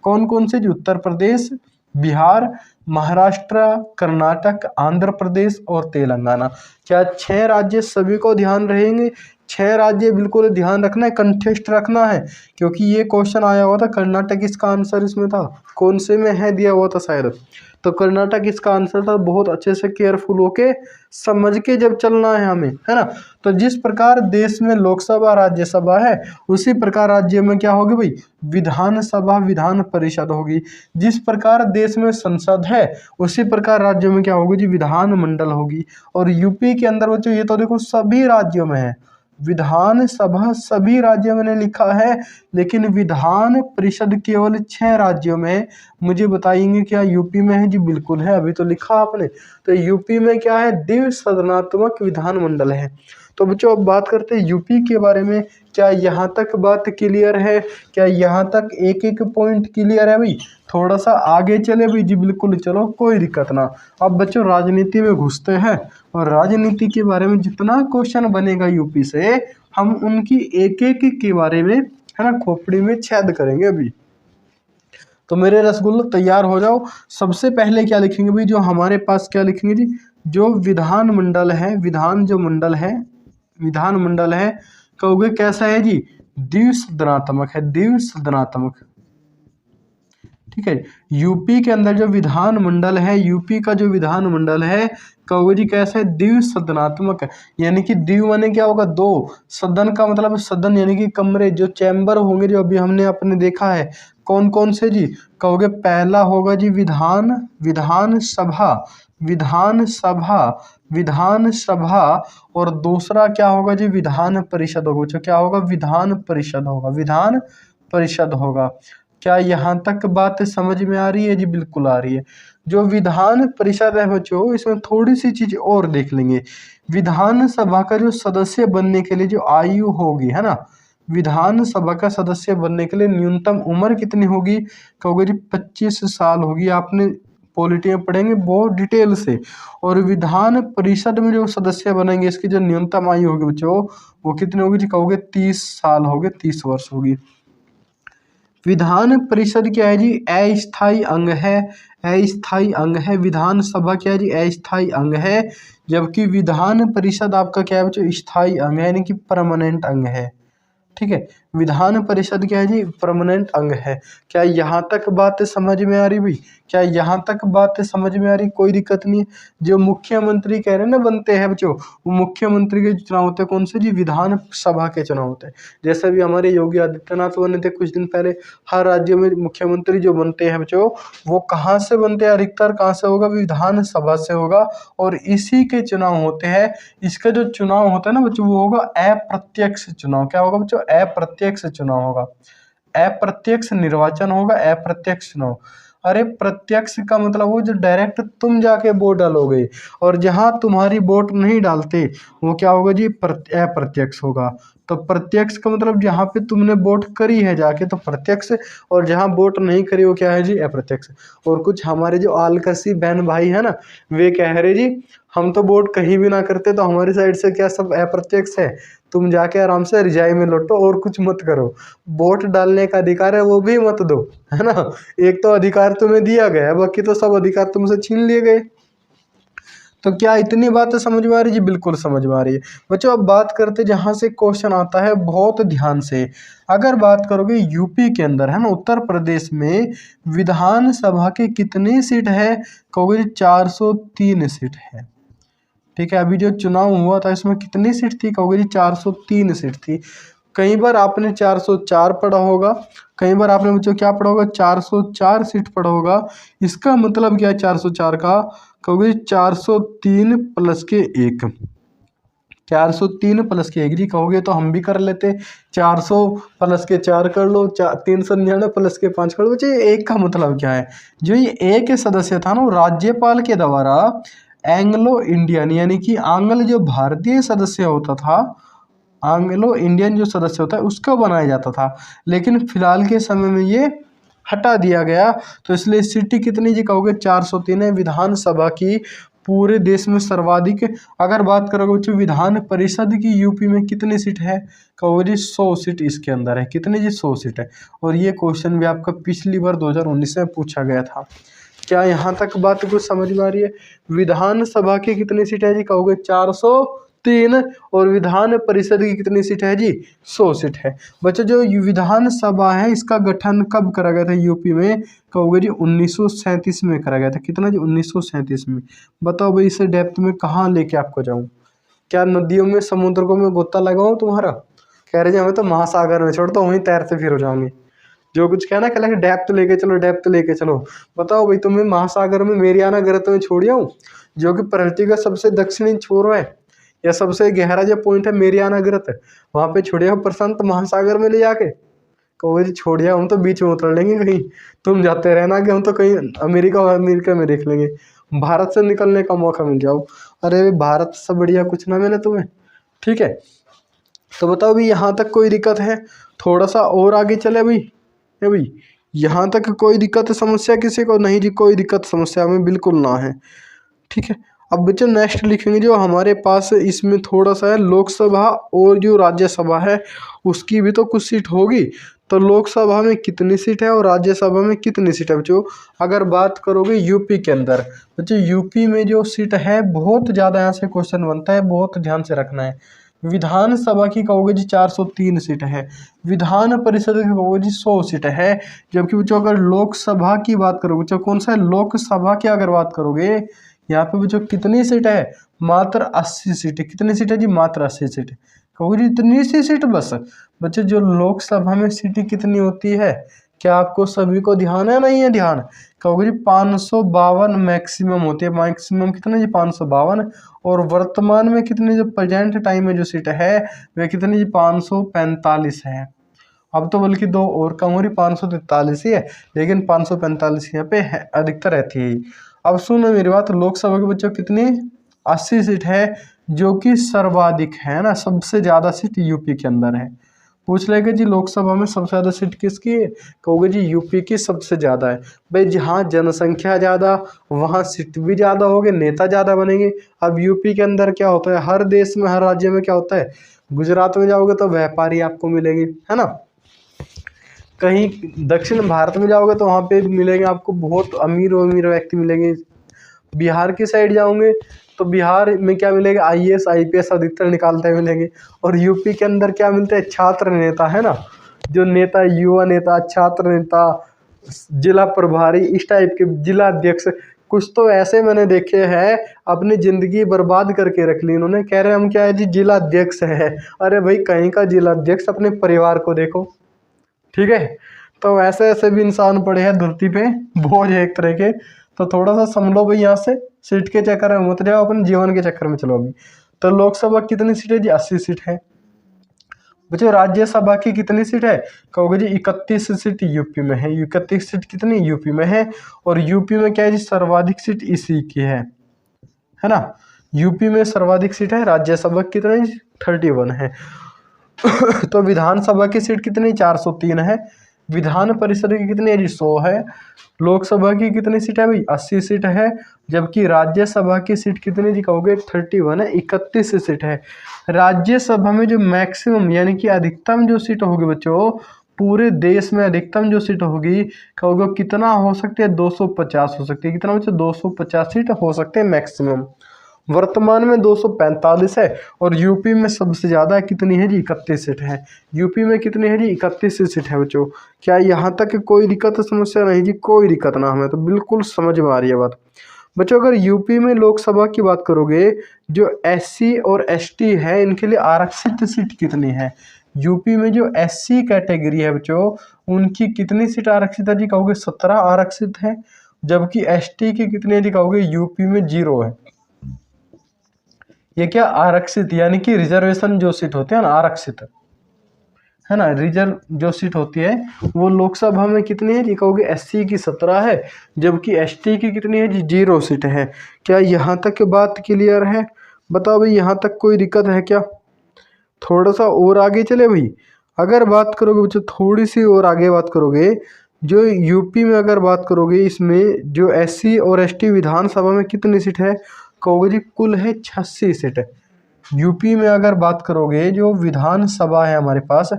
कौन कौन से जी, उत्तर प्रदेश, बिहार, महाराष्ट्र, कर्नाटक, आंध्र प्रदेश और तेलंगाना। क्या 6 राज्य सभी को ध्यान रहेंगे? 6 राज्य बिल्कुल ध्यान रखना है, कंटेस्ट रखना है, क्योंकि ये क्वेश्चन आया हुआ था। कर्नाटक इसका आंसर इसमें था, कौन से में है दिया हुआ था शायद, तो कर्नाटक इसका आंसर था। बहुत अच्छे से केयरफुल होके समझ के जब चलना है हमें, है ना। तो जिस प्रकार देश में लोकसभा राज्यसभा है उसी प्रकार राज्य में क्या होगी भाई, विधानसभा विधान परिषद होगी। जिस प्रकार देश में संसद है उसी प्रकार राज्यों में क्या होगी जी, विधान मंडल होगी। और यूपी के अंदर बच्चों ये तो देखो सभी राज्यों में है, विधान सभा सभी राज्यों में लिखा है, लेकिन विधान परिषद केवल 6 राज्यों में है। मुझे बताएंगे क्या यूपी में है जी, बिल्कुल है, अभी तो लिखा आपने। तो यूपी में क्या है, द्विसदनात्मक विधानमंडल है। तो बच्चों अब बात करते हैं यूपी के बारे में। क्या यहाँ तक बात क्लियर है? क्या यहाँ तक एक एक पॉइंट क्लियर है भाई? थोड़ा सा आगे चले भाई जी, बिल्कुल चलो कोई दिक्कत ना। अब बच्चों राजनीति में घुसते हैं, और राजनीति के बारे में जितना क्वेश्चन बनेगा यूपी से हम उनकी एक एक के बारे में, है ना, खोपड़ी में छेद करेंगे अभी। तो मेरे रसगुल्ला तैयार हो जाओ। सबसे पहले क्या लिखेंगे भाई, जो हमारे पास क्या लिखेंगे जी, जो विधान मंडल है, विधान जो मंडल है, विधान मंडल है, कहोगे कैसा है जी, द्विसदनात्मक है, द्विसदनात्मक। ठीक है, यूपी के अंदर जो विधान मंडल है, यूपी का जो विधान मंडल है, कहोगे जी कैसा है, द्विसदनात्मक है। यानी कि द्वि माने क्या होगा, दो, सदन का मतलब सदन यानी कि कमरे, जो चैम्बर होंगे जो अभी हमने अपने देखा है, कौन कौन से जी, कहोगे पहला होगा जी विधान, विधान सभा, विधान सभा, विधान सभा। और दूसरा क्या होगा जी, विधान परिषद होगा। जो क्या होगा, विधान परिषद होगा, विधान परिषद होगा। क्या यहाँ तक बात समझ में आ रही है जी? बिल्कुल आ रही है। जो विधान परिषद है बच्चों, इसमें थोड़ी सी चीज और देख लेंगे। विधानसभा का जो सदस्य बनने के लिए जो आयु होगी, है ना, विधानसभा का सदस्य बनने के लिए न्यूनतम उम्र कितनी होगी, कहोगे जी 25 साल होगी। आपने पॉलिटी में पढ़ेंगे बहुत डिटेल से। और विधान परिषद में जो सदस्य बनेंगे इसकी जो न्यूनतम आयु होगी बच्चों, वो कितनी होगी जी, कहोगे 30 साल होगी, 30 वर्ष होगी। विधान परिषद क्या है जी, अस्थायी अंग है, अस्थायी अंग है। विधानसभा क्या है जी, अस्थायी अंग है। जबकि विधान परिषद आपका क्या है बच्चों, स्थायी अंग है, यानी कि परमानेंट अंग है। ठीक है, विधान परिषद क्या है जी, परमानेंट अंग है। क्या यहाँ तक बात समझ में आ रही भाई? क्या यहाँ तक बात समझ में आ रही? कोई दिक्कत नहीं है। जो मुख्यमंत्री कह रहे हैं ना बनते हैं बच्चों, वो मुख्यमंत्री के चुनाव होते हैं कौन से जी, विधान सभा के चुनाव होते हैं। जैसे भी हमारे योगी आदित्यनाथ बने थे कुछ दिन पहले। हर राज्य में मुख्यमंत्री जो बनते हैं बच्चों, वो कहाँ से बनते हैं, अधिकतर कहाँ से होगा, विधान सभा से होगा। और इसी के चुनाव होते हैं। इसका जो चुनाव होता है ना बच्चों, वो होगा अप्रत्यक्ष चुनाव। क्या होगा बच्चों, अप्रत्यक्ष चुनाव होगा, अप्रत्यक्ष निर्वाचन होगा, अप्रत्यक्ष चुनाव। अरे प्रत्यक्ष का मतलब वो जो डायरेक्ट तुम जाके वोट डालोगे, और जहां तुम्हारी वोट नहीं डालते वो क्या होगा जी, अप्रत्यक्ष होगा। तो प्रत्यक्ष का मतलब जहाँ पे तुमने वोट करी है जाके तो प्रत्यक्ष, और जहाँ वोट नहीं करी वो क्या है जी, अप्रत्यक्ष। और कुछ हमारे जो आलकसी बहन भाई है ना, वे कह रहे जी हम तो वोट कहीं भी ना करते तो हमारी साइड से क्या सब अप्रत्यक्ष है, तुम जाके आराम से रिजाई में लौटो और कुछ मत करो, वोट डालने का अधिकार है वो भी मत दो, है ना। एक तो अधिकार तुम्हें दिया गया है, बाकी तो सब अधिकार तुमसे छीन लिए गए। तो क्या इतनी बातें समझ में आ रही जी? बिल्कुल समझ में आ रही है। बच्चों अब बात करते जहाँ से क्वेश्चन आता है बहुत ध्यान से। अगर बात करोगे यूपी के अंदर, है ना, उत्तर प्रदेश में विधानसभा की कितनी सीट है, कहोगे 403 सीट है। ठीक है, अभी जो चुनाव हुआ था इसमें कितनी सीट थी, कहोगे जी 403 सीट थी। कई बार आपने 404 पढ़ा होगा, कई बार आपने बच्चों क्या पढ़ा होगा, 404 सीट पढ़ा होगा। इसका मतलब क्या है 404 का, कहोगे 403 प्लस के 1, 403 प्लस के 1 जी कहोगे तो हम भी कर लेते, 400 प्लस के 4 कर लो, 399 प्लस के 5 कर लो। बच्चे एक का मतलब क्या है, जो ये एक सदस्य था ना वो राज्यपाल के द्वारा एंग्लो इंडियन यानी कि आंग्ल जो भारतीय सदस्य होता था, एंग्लो इंडियन जो सदस्य होता है उसका बनाया जाता था, लेकिन फिलहाल के समय में ये हटा दिया गया। तो इसलिए सीटें कितनी जी कहोगे 403 है विधानसभा की, पूरे देश में सर्वाधिक। अगर बात करोगे बच्चों विधान परिषद की यूपी में कितनी सीट है, कहोगे जी 100 सीट इसके अंदर है। कितनी जी 100 सीट है। और ये क्वेश्चन भी आपका पिछली बार 2019 में पूछा गया था। क्या यहाँ तक बात कुछ समझ में आ रही है? विधानसभा की कितनी सीट है जी कहोगे 403, और विधान परिषद की कितनी सीट है जी 100 सीट है। बच्चों जो विधानसभा है इसका गठन कब करा गया था यूपी में, कहोगे जी 1937 में करा गया था। कितना जी 1937 में। बताओ भाई इसे डेप्थ में कहाँ लेके आपको जाऊँ, क्या नदियों में समुद्र को मैं गोता लगाऊं तुम्हारा? कह रहे जी हमें तो महासागर में छोड़ दो, वहीं तैरते फिर हो जाओगे। जो कुछ कहना कह लगे डेप्थ लेके चलो, डेप्थ लेके चलो। बताओ भाई तुम्हें महासागर में मेरियाना ग्रत में छोड़ आऊं, जो कि पृथ्वी का सबसे दक्षिणी छोर है, या सबसे गहरा जो पॉइंट है मेरियाना ग्रत, वहां पे छोड़िया प्रशांत महासागर में ले जाके। कहो जी छोड़िया हम तो बीच में उतर लेंगे कहीं, तुम जाते रहना कि हम तो कहीं अमेरिका अमेरिका में देख लेंगे, भारत से निकलने का मौका मिल जाओ। अरे भारत से बढ़िया कुछ ना मिले तुम्हें। ठीक है, तो बताओ भाई यहाँ तक कोई दिक्कत है? थोड़ा सा और आगे चले भाई। है भाई यहाँ तक कोई दिक्कत समस्या किसी को? नहीं जी कोई दिक्कत समस्या में बिल्कुल ना है। ठीक है, अब बच्चों नेक्स्ट लिखेंगे जो हमारे पास इसमें थोड़ा सा है लोकसभा और जो राज्यसभा है उसकी भी तो कुछ सीट होगी। तो लोकसभा में कितनी सीट है और राज्यसभा में कितनी सीट है बच्चों? अगर बात करोगे यूपी के अंदर, बच्चों यूपी में जो सीट है बहुत ज़्यादा, यहाँ से क्वेश्चन बनता है, बहुत ध्यान से रखना है। विधानसभा की कहोगे जी 403 सीट है, विधान परिषद की कहोगे जी 100 सीट है। जबकि बच्चों अगर लोकसभा की बात करोगे, बच्चों कौन सा है, लोकसभा की अगर बात करोगे यहाँ पे बच्चों कितनी सीट है, मात्र 80 सीट। कितनी सीट है जी, मात्र 80 सीट। कहोगे जी इतनी सी सीट बस। बच्चों जो लोकसभा में सीटें कितनी होती है, क्या आपको सभी को ध्यान है? नहीं है ध्यान। कहोगे जी 552 मैक्सिमम होती है। मैक्सिमम कितने जी 552, और वर्तमान में कितनी जो प्रेजेंट टाइम में जो सीट है वह कितनी जी 545 है। अब तो बल्कि दो और कम हो रही, 543 ही है, लेकिन 545 यहाँ पे है, अधिकतर रहती है। अब सुनो मेरी बात, लोकसभा के बच्चों कितनी 80 सीट है, जो कि सर्वाधिक है ना, सबसे ज़्यादा सीट यूपी के अंदर है। पूछ लेगा जी लोकसभा में सबसे ज़्यादा सीट किसकी है, कहोगे जी यूपी की सबसे ज़्यादा है। भाई जहाँ जनसंख्या ज़्यादा वहाँ सीट भी ज़्यादा होगी, नेता ज़्यादा बनेंगे। अब यूपी के अंदर क्या होता है, हर देश में हर राज्य में क्या होता है, गुजरात में जाओगे तो व्यापारी आपको मिलेंगे, है ना, कहीं दक्षिण भारत में जाओगे तो वहाँ पे मिलेंगे आपको बहुत अमीर अमीर व्यक्ति मिलेंगे। बिहार की साइड जाओगे तो बिहार में क्या मिलेगा, आईएएस आईपीएस अधिकतर निकालते मिलेंगे। और यूपी के अंदर क्या मिलता है, छात्र नेता, है ना, जो नेता, युवा नेता, छात्र नेता, जिला प्रभारी, इस टाइप के, जिला अध्यक्ष। कुछ तो ऐसे मैंने देखे हैं अपनी जिंदगी बर्बाद करके रख ली इन्होंने, कह रहे हम क्या है जी जिला अध्यक्ष है। अरे भाई कहीं का जिला अध्यक्ष, अपने परिवार को देखो। ठीक है, तो ऐसे ऐसे भी इंसान पड़े हैं धरती पे, बोझ है एक तरह के। तो थोड़ा सा समझो भाई, यहाँ से सीट के चक्कर में मत जाओ, अपने जीवन के चक्कर में चलो। अभी तो लोकसभा कितनी सीट है जी 80 सीट है। बच्चों राज्यसभा की कितनी सीट है, कहोगे जी 31 सीट यूपी में है। 31 सीट कितनी यूपी में है, और यूपी में क्या है जी सर्वाधिक सीट इसी की है ना। यूपी में सर्वाधिक सीट है, राज्यसभा कितनी 31 है। तो विधानसभा की सीट कितनी 403 है, विधान परिषद की कितनी है जी 100 है, लोकसभा की कितनी सीट है भाई 80 सीट है, जबकि राज्यसभा की सीट कितनी जी कहोगे 31 है, 31 सीट है। राज्यसभा में जो मैक्सिमम यानी कि अधिकतम जो सीट होगी बच्चों, पूरे देश में अधिकतम जो सीट होगी कहोगे कितना हो सकती है 250 हो सकती है। कितना बच्चों 250 सीट हो सकते हैं मैक्सिमम। वर्तमान में 245 है, और यूपी में सबसे ज़्यादा कितनी है जी 31 सीट है। यूपी में कितनी है जी 31 सीट है बच्चों। क्या यहाँ तक कोई दिक्कत समस्या नहीं जी, कोई दिक्कत ना हमें तो बिल्कुल समझ में आ रही है बात। बच्चों अगर यूपी में लोकसभा की बात करोगे, जो एससी और एसटी है इनके लिए आरक्षित सीट कितनी है। यूपी में जो एससी कैटेगरी है बच्चों, उनकी कितनी सीट आरक्षित है जी कहोगे 17 आरक्षित है, जबकि एसटी की कितनी है जी कहोगे यूपी में 0 है। ये क्या आरक्षित यानी कि रिजर्वेशन जो सीट होते हैं ना आरक्षित है ना, रिजर्व जो सीट होती है वो लोकसभा में कितनी है जी कहोगे एससी की 17 है, जबकि एसटी की कितनी है जी 0 सीट है। क्या यहाँ तक बात क्लियर है, बताओ भाई यहाँ तक कोई दिक्कत है क्या। थोड़ा सा और आगे चले भाई, अगर बात करोगे बच्चों थोड़ी सी और आगे बात करोगे, जो यूपी में अगर बात करोगे इसमें जो एससी और एसटी विधानसभा में कितनी सीट है, कहोगे जी कुल है 86 सीट है। यूपी में अगर बात करोगे जो विधानसभा है हमारे पास,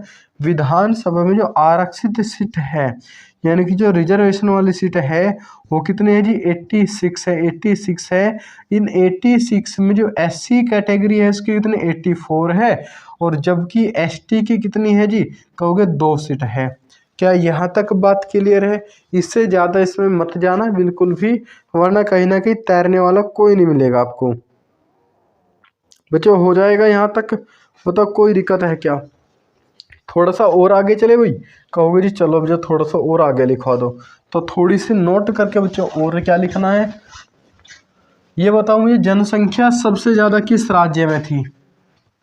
विधानसभा में जो आरक्षित सीट है यानी कि जो रिजर्वेशन वाली सीट है वो कितनी है जी 86 है। 86 है। इन 86 में जो एससी कैटेगरी है इसकी कितनी 84 है, और जबकि एसटी की कितनी है जी कहोगे 2 सीट है। क्या यहाँ तक बात क्लियर है, इससे ज़्यादा इसमें मत जाना बिल्कुल भी, वरना कहीं ना कहीं तैरने वाला कोई नहीं मिलेगा आपको। बच्चों हो जाएगा यहाँ तक, बताओ कोई दिक्कत है क्या। थोड़ा सा और आगे चले भाई, कहोगे जी चलो बच्चों थोड़ा सा और आगे लिखवा दो, तो थोड़ी सी नोट करके बच्चों और क्या लिखना है ये बताओ मुझे। जनसंख्या सबसे ज़्यादा किस राज्य में थी,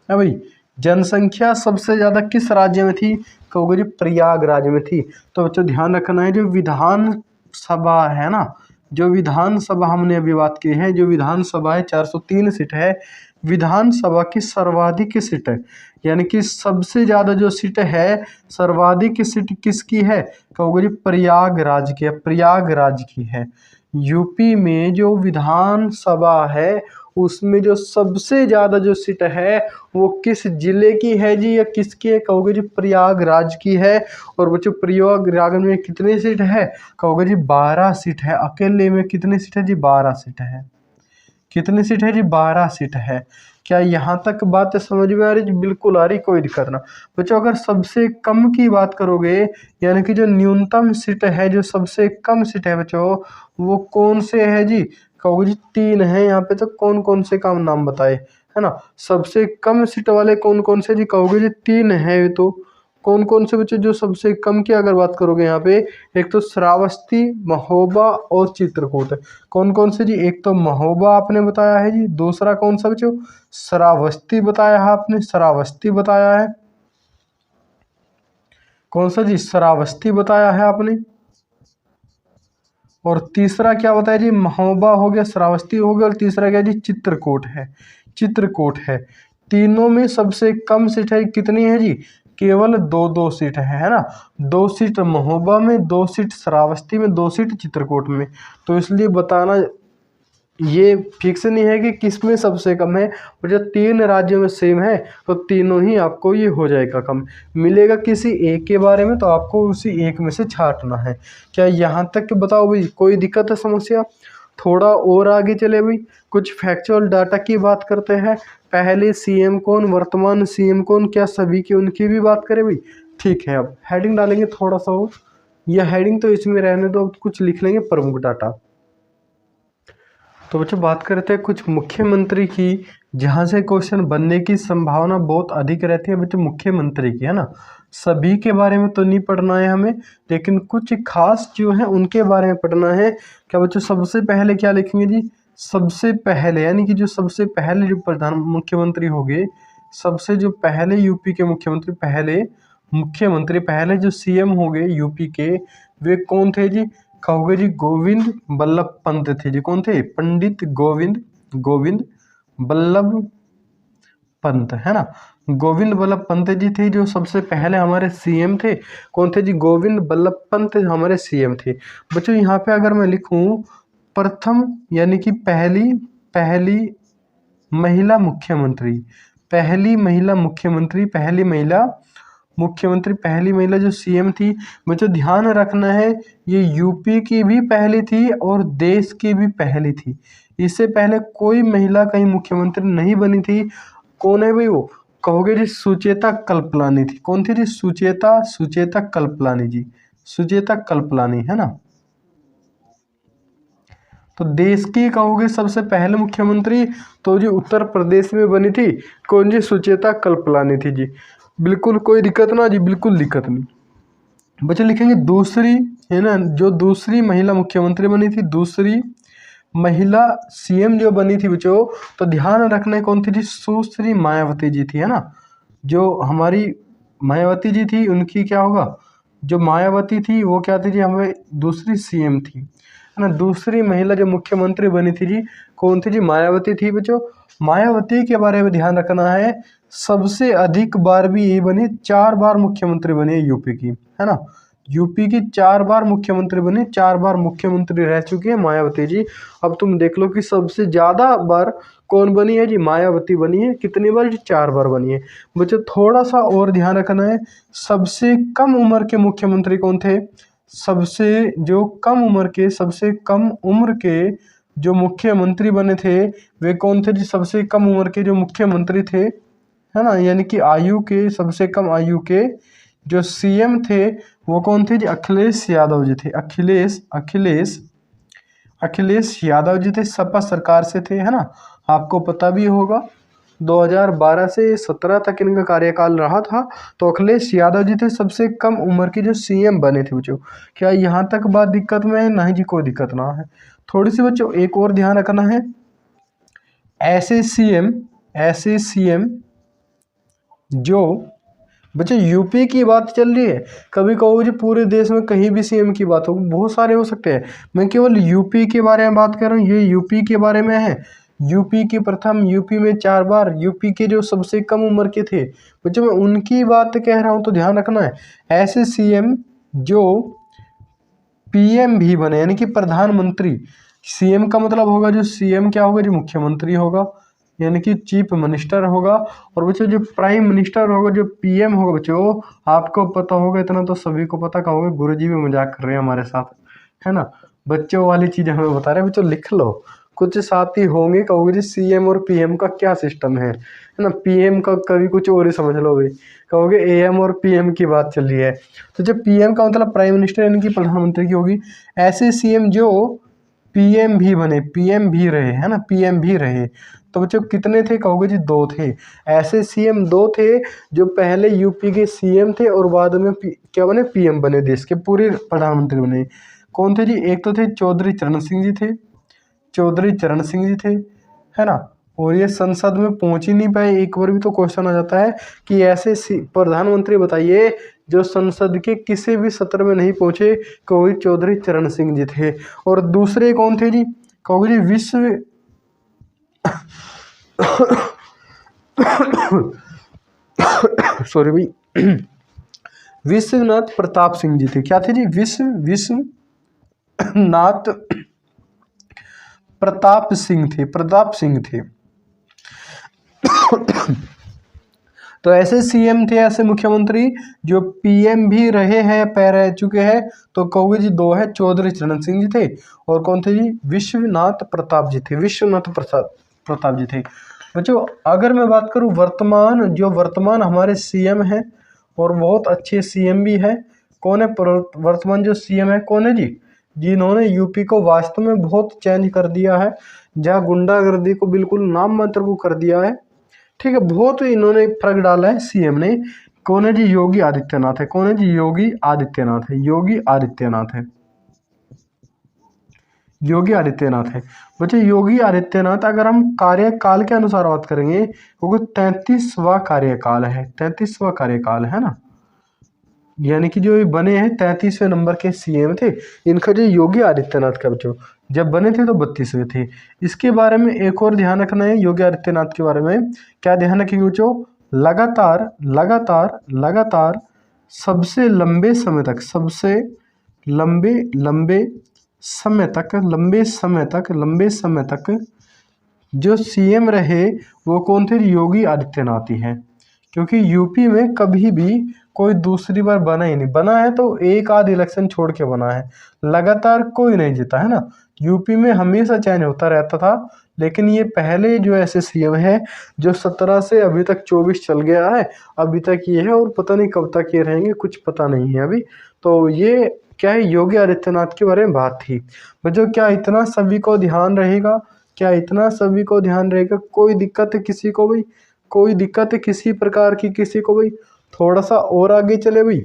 है भाई जनसंख्या सबसे ज़्यादा किस राज्य में थी, कहोगे जी प्रयागराज में थी। तो बच्चों ध्यान रखना है जो विधान सभा है ना, जो विधानसभा हमने अभी बात की है, जो विधानसभा है 403 सीट है, विधानसभा की सर्वाधिक सीट है यानी कि सबसे ज़्यादा जो सीट है सर्वाधिक सीट किसकी है, कहोगे जी प्रयागराज की है, प्रयागराज की है। यूपी में जो विधानसभा है उसमें जो सबसे ज़्यादा जो सीट है वो किस जिले की है जी, या किसकी है, कहोगे जी प्रयागराज की है। और बच्चों प्रयागराज में कितनी सीट है, कहोगे जी 12 सीट है। अकेले में कितनी सीट है जी 12 सीट है। कितनी सीट है जी 12 सीट है। क्या यहाँ तक बात समझ में आ रही जी, बिल्कुल आ रही, कोई दिक्कत ना। बच्चों अगर सबसे कम की बात करोगे यानी कि जो न्यूनतम सीट है, जो सबसे कम सीट है बच्चों वो कौन से है जी, कहोगे जी 3 है। यहाँ पे तो कौन कौन से का नाम बताए, है ना, सबसे कम सीट वाले कौन कौन से जी, कहोगे जी 3 है। तो कौन कौन से बच्चे जो सबसे कम की अगर बात करोगे यहाँ पे, एक तो श्रावस्ती, महोबा और चित्रकूट। कौन कौन से जी, एक तो महोबा आपने बताया है जी, दूसरा कौन सा बच्चों श्रावस्ती बताया है आपने, श्रावस्ती बताया है, कौन सा जी श्रावस्ती बताया है आपने, और तीसरा क्या बताया जी महोबा हो गया, श्रावस्ती हो गया, और तीसरा क्या जी चित्रकूट है, चित्रकूट है। तीनों में सबसे कम सीट है कितनी है जी, केवल 2-2 सीट है ना, 2 सीट महोबा में, 2 सीट श्रावस्ती में, 2 सीट चित्रकूट में। तो इसलिए बताना ये फिक्स नहीं है कि किस में सबसे कम है, और जब 3 राज्यों में सेम है तो तीनों ही आपको ये हो जाएगा कम। मिलेगा किसी एक के बारे में तो आपको उसी एक में से छांटना है। क्या यहाँ तक बताओ भाई, कोई दिक्कत है समस्या। थोड़ा और आगे चले भाई, कुछ फैक्चुअल डाटा की बात करते हैं। पहले सीएम कौन, वर्तमान सीएम कौन, क्या सभी की उनकी भी बात करें भाई। ठीक है, अब हेडिंग डालेंगे थोड़ा सा और, यह हेडिंग तो इसमें रहने दो, कुछ लिख लेंगे प्रमुख डाटा। तो बच्चों बात करते हैं कुछ मुख्यमंत्री की, जहाँ से क्वेश्चन बनने की संभावना बहुत अधिक रहती है बच्चों मुख्यमंत्री की, है ना। सभी के बारे में तो नहीं पढ़ना है हमें, लेकिन कुछ खास जो है उनके बारे में पढ़ना है। क्या बच्चों सबसे पहले क्या लिखेंगे जी, सबसे पहले यानी कि जो सबसे पहले जो प्रधान मुख्यमंत्री होंगे सबसे जो पहले यूपी के मुख्यमंत्री, पहले जो सीएम हो गए यूपी के, वे कौन थे जी? कहोगे जी गोविंद बल्लभ पंत थे जी। कौन थे? पंडित गोविंद बल्लभ पंत, है ना। गोविंद बल्लभ पंत जी थे जो सबसे पहले हमारे सीएम थे। कौन थे जी? गोविंद बल्लभ पंत हमारे सीएम थे। बच्चों यहाँ पे अगर मैं लिखूं प्रथम यानी कि पहली महिला मुख्यमंत्री, पहली महिला जो सीएम थी, मुझे ध्यान रखना है ये यूपी की भी पहली थी और देश की भी पहली थी। इससे पहले कोई महिला कहीं मुख्यमंत्री नहीं बनी थी। कौन है भाई वो? कहोगे जी सुचेता कल्पलानी थी। कौन थी जी? सुचेता कल्पलानी जी, सुचेता कल्पलानी, है ना। तो देश की कहोगे सबसे पहले मुख्यमंत्री तो जी उत्तर प्रदेश में बनी थी। कौन जी? सुचेता कल्पलानी थी जी। बिल्कुल कोई दिक्कत ना जी, बिल्कुल दिक्कत नहीं। बच्चे लिखेंगे दूसरी, है ना, जो दूसरी महिला मुख्यमंत्री बनी थी, दूसरी महिला सीएम जो बनी थी बच्चों, तो ध्यान रखना है कौन थी जी? सुश्री मायावती जी थी, है ना। जो हमारी मायावती जी थी उनकी क्या होगा? जो मायावती थी वो क्या थी जी? हमें दूसरी सीएम थी, है ना। दूसरी महिला जो मुख्यमंत्री बनी थी जी, कौन थी जी? मायावती थी बच्चों। मायावती के बारे में ध्यान रखना है, सबसे अधिक बार भी ये बनी, 4 बार मुख्यमंत्री बनी है यूपी की, है ना। यूपी की 4 बार मुख्यमंत्री बनी, 4 बार मुख्यमंत्री रह चुकी है मायावती जी। अब तुम देख लो कि सबसे ज्यादा बार कौन बनी है जी? मायावती बनी है। कितनी बार जी? 4 बार बनी है। मुझे थोड़ा सा और ध्यान रखना है, सबसे कम उम्र के मुख्यमंत्री कौन थे? सबसे कम उम्र के जो मुख्यमंत्री बने थे वे कौन थे जी? सबसे कम उम्र के जो मुख्यमंत्री थे, है ना, यानी कि आयु के, सबसे कम आयु के जो सीएम थे वो कौन थे जी? अखिलेश यादव जी थे। अखिलेश यादव जी थे, सपा सरकार से थे, है ना। आपको पता भी होगा 2012 से 17 तक इनका कार्यकाल रहा था। तो अखिलेश यादव जी थे सबसे कम उम्र के जो सीएम बने थे बच्चों। क्या यहाँ तक बात दिक्कत में है? नहीं जी, कोई दिक्कत ना है। थोड़ी सी बच्चों एक और ध्यान रखना है, ऐसे सीएम जो, बच्चे यूपी की बात चल रही है, कभी कहो जी पूरे देश में कहीं भी सीएम की बात हो, बहुत सारे हो सकते हैं, मैं केवल यूपी के बारे में बात कर रहा हूँ। ये यूपी के बारे में है। यूपी की प्रथम, यूपी में 4 बार, यूपी के जो सबसे कम उम्र के थे बच्चों, मैं उनकी बात कह रहा हूँ। तो ध्यान रखना है, ऐसे सीएम जो पीएम भी बने, यानी कि प्रधानमंत्री। सीएम का मतलब होगा, जो सीएम क्या होगा जी? मुख्यमंत्री होगा, यानी कि चीफ मिनिस्टर होगा। और बच्चों जो प्राइम मिनिस्टर होगा, जो पीएम होगा बच्चों, आपको पता होगा, इतना तो सभी को पता। कहोगे गुरुजी भी मजाक कर रहे हैं हमारे साथ, है ना। बच्चों वाली चीजें हमें बता रहे हैं बच्चों, लिख लो। कुछ साथी होंगे कहोगे जी सीएम और पीएम का क्या सिस्टम है ना। पीएम का कभी कुछ और ही समझ लो भाई, कहोगे एएम और पीएम की बात चल रही है। तो जब पीएम का मतलब प्राइम मिनिस्टर यानी कि प्रधानमंत्री की होगी। ऐसे सीएम जो पीएम भी बने, पीएम भी रहे, है ना, पीएम भी रहे। तो बच्चों कितने थे? कहोगे जी 2 थे। ऐसे सीएम 2 थे जो पहले यूपी के सीएम थे और बाद में क्या बने? पीएम बने, देश के पूरे प्रधानमंत्री बने। कौन थे जी? एक तो थे चौधरी चरण सिंह जी थे, है ना। और ये संसद में पहुंच ही नहीं पाए। एक बार भी तो क्वेश्चन आ जाता है कि ऐसे प्रधानमंत्री बताइए जो संसद के किसी भी सत्र में नहीं पहुंचे, कहोगे चौधरी चरण सिंह जी थे। और दूसरे कौन थे जी? कहोगे जी सॉरी भाई, विश्वनाथ प्रताप सिंह जी थे। क्या थे जी? विश्वनाथ प्रताप सिंह थे। तो ऐसे सीएम थे, ऐसे मुख्यमंत्री जो पीएम भी रहे हैं, रह चुके हैं। तो कहोगे जी 2 है, चौधरी चरण सिंह जी थे और कौन थे जी? विश्वनाथ प्रताप जी थे, प्रताप जी थे। बच्चों अगर मैं बात करूं वर्तमान हमारे सीएम हैं और बहुत अच्छे सीएम भी है। कौन है वर्तमान जो सीएम है? कौन है जी? जिन्होंने यूपी को वास्तव में बहुत चेंज कर दिया है, जहाँ गुंडागर्दी को बिल्कुल नाम मात्र को कर दिया है। ठीक है, बहुत इन्होंने फर्क डाला है सीएम ने। कौन है जी? योगी आदित्यनाथ है। कौन है जी? योगी आदित्यनाथ है। योगी आदित्यनाथ है। बच्चे योगी आदित्यनाथ अगर हम कार्यकाल के अनुसार बात करेंगे क्योंकि 33वां कार्यकाल है, 33वां कार्यकाल है ना, यानी कि जो ये बने हैं 33वें नंबर के सीएम थे इनका जो योगी आदित्यनाथ का बच्चों जब बने थे तो 32वें थे। इसके बारे में एक और ध्यान रखना है, योगी आदित्यनाथ के बारे में क्या ध्यान रखेंगे बच्चों, लगातार लगातार लगातार सबसे लंबे समय तक, सबसे लंबे लंबे समय तक, लंबे समय तक जो सीएम रहे वो कौन थे, योगी आदित्यनाथ ही हैं। क्योंकि यूपी में कभी भी कोई दूसरी बार बना ही नहीं, बना है तो एक आध इलेक्शन छोड़ के बना है, लगातार कोई नहीं जीता है ना। यूपी में हमेशा चेंज होता रहता था, लेकिन ये पहले जो ऐसे सीएम है जो 17 से अभी तक 24 चल गया है, अभी तक ये है और पता नहीं कब तक ये रहेंगे, कुछ पता नहीं है अभी। तो ये क्या है, योगी आदित्यनाथ के बारे में बात थी बच्चों। क्या इतना सभी को ध्यान रहेगा, क्या इतना सभी को ध्यान रहेगा, कोई दिक्कत है किसी को भाई, कोई दिक्कत है किसी प्रकार की किसी को भाई। थोड़ा सा और आगे चले भाई,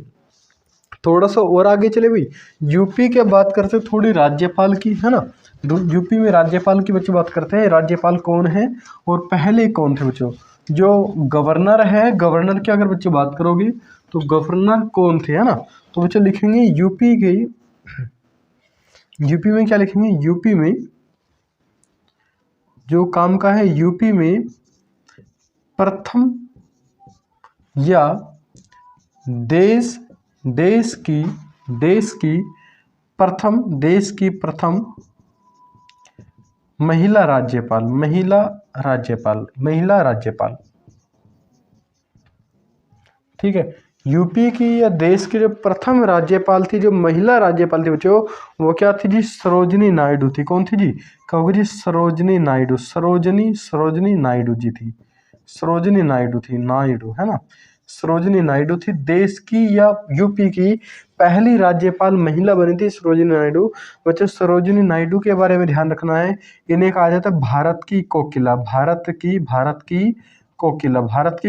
थोड़ा सा और आगे चले भाई। यूपी के बात करते हैं थोड़ी राज्यपाल की, है ना। यूपी में राज्यपाल की बच्चों बात करते हैं, राज्यपाल कौन है और पहले कौन थे बच्चों। जो गवर्नर है, गवर्नर की अगर बच्चे बात करोगे तो गवर्नर कौन थे, है ना। तो बच्चों लिखेंगे यूपी के, यूपी में क्या लिखेंगे, यूपी में जो काम का है, यूपी में प्रथम या देश देश की प्रथम महिला राज्यपाल, महिला राज्यपाल, ठीक है। यूपी की या देश की जो प्रथम राज्यपाल थी, जो महिला राज्यपाल थी बच्चों, वो क्या थी जी, सरोजिनी नायडू थी। कौन थी जी, कहोगे जी सरोजिनी नायडू, सरोजिनी नायडू जी थी, सरोजिनी नायडू थी, नायडू है ना, सरोजिनी नायडू थी। देश की या यूपी की पहली राज्यपाल महिला बनी थी सरोजिनी नायडू। बच्चों सरोजिनी नायडू के बारे में ध्यान रखना है, इन्हें कहा जाता है भारत की कोकिला, भारत की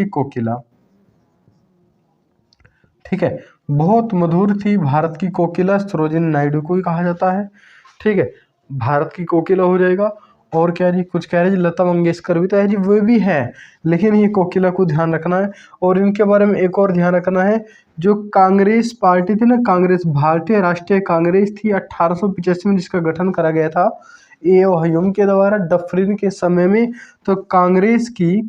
कोकिला, ठीक है। बहुत मधुर थी भारत की कोकिला, सरोजिनी नायडू को ही कहा जाता है, ठीक है। भारत की कोकिला हो जाएगा। और क्या जी, कुछ कह रहे जी लता मंगेशकर भी तो है जी, वो भी है, लेकिन ये कोकिला को ध्यान रखना है। और इनके बारे में एक और ध्यान रखना है, जो कांग्रेस पार्टी थी ना, कांग्रेस, भारतीय राष्ट्रीय कांग्रेस थी 1885 में जिसका गठन करा गया था ए.ओ. ह्यूम के द्वारा डफरिन के समय में। तो कांग्रेस की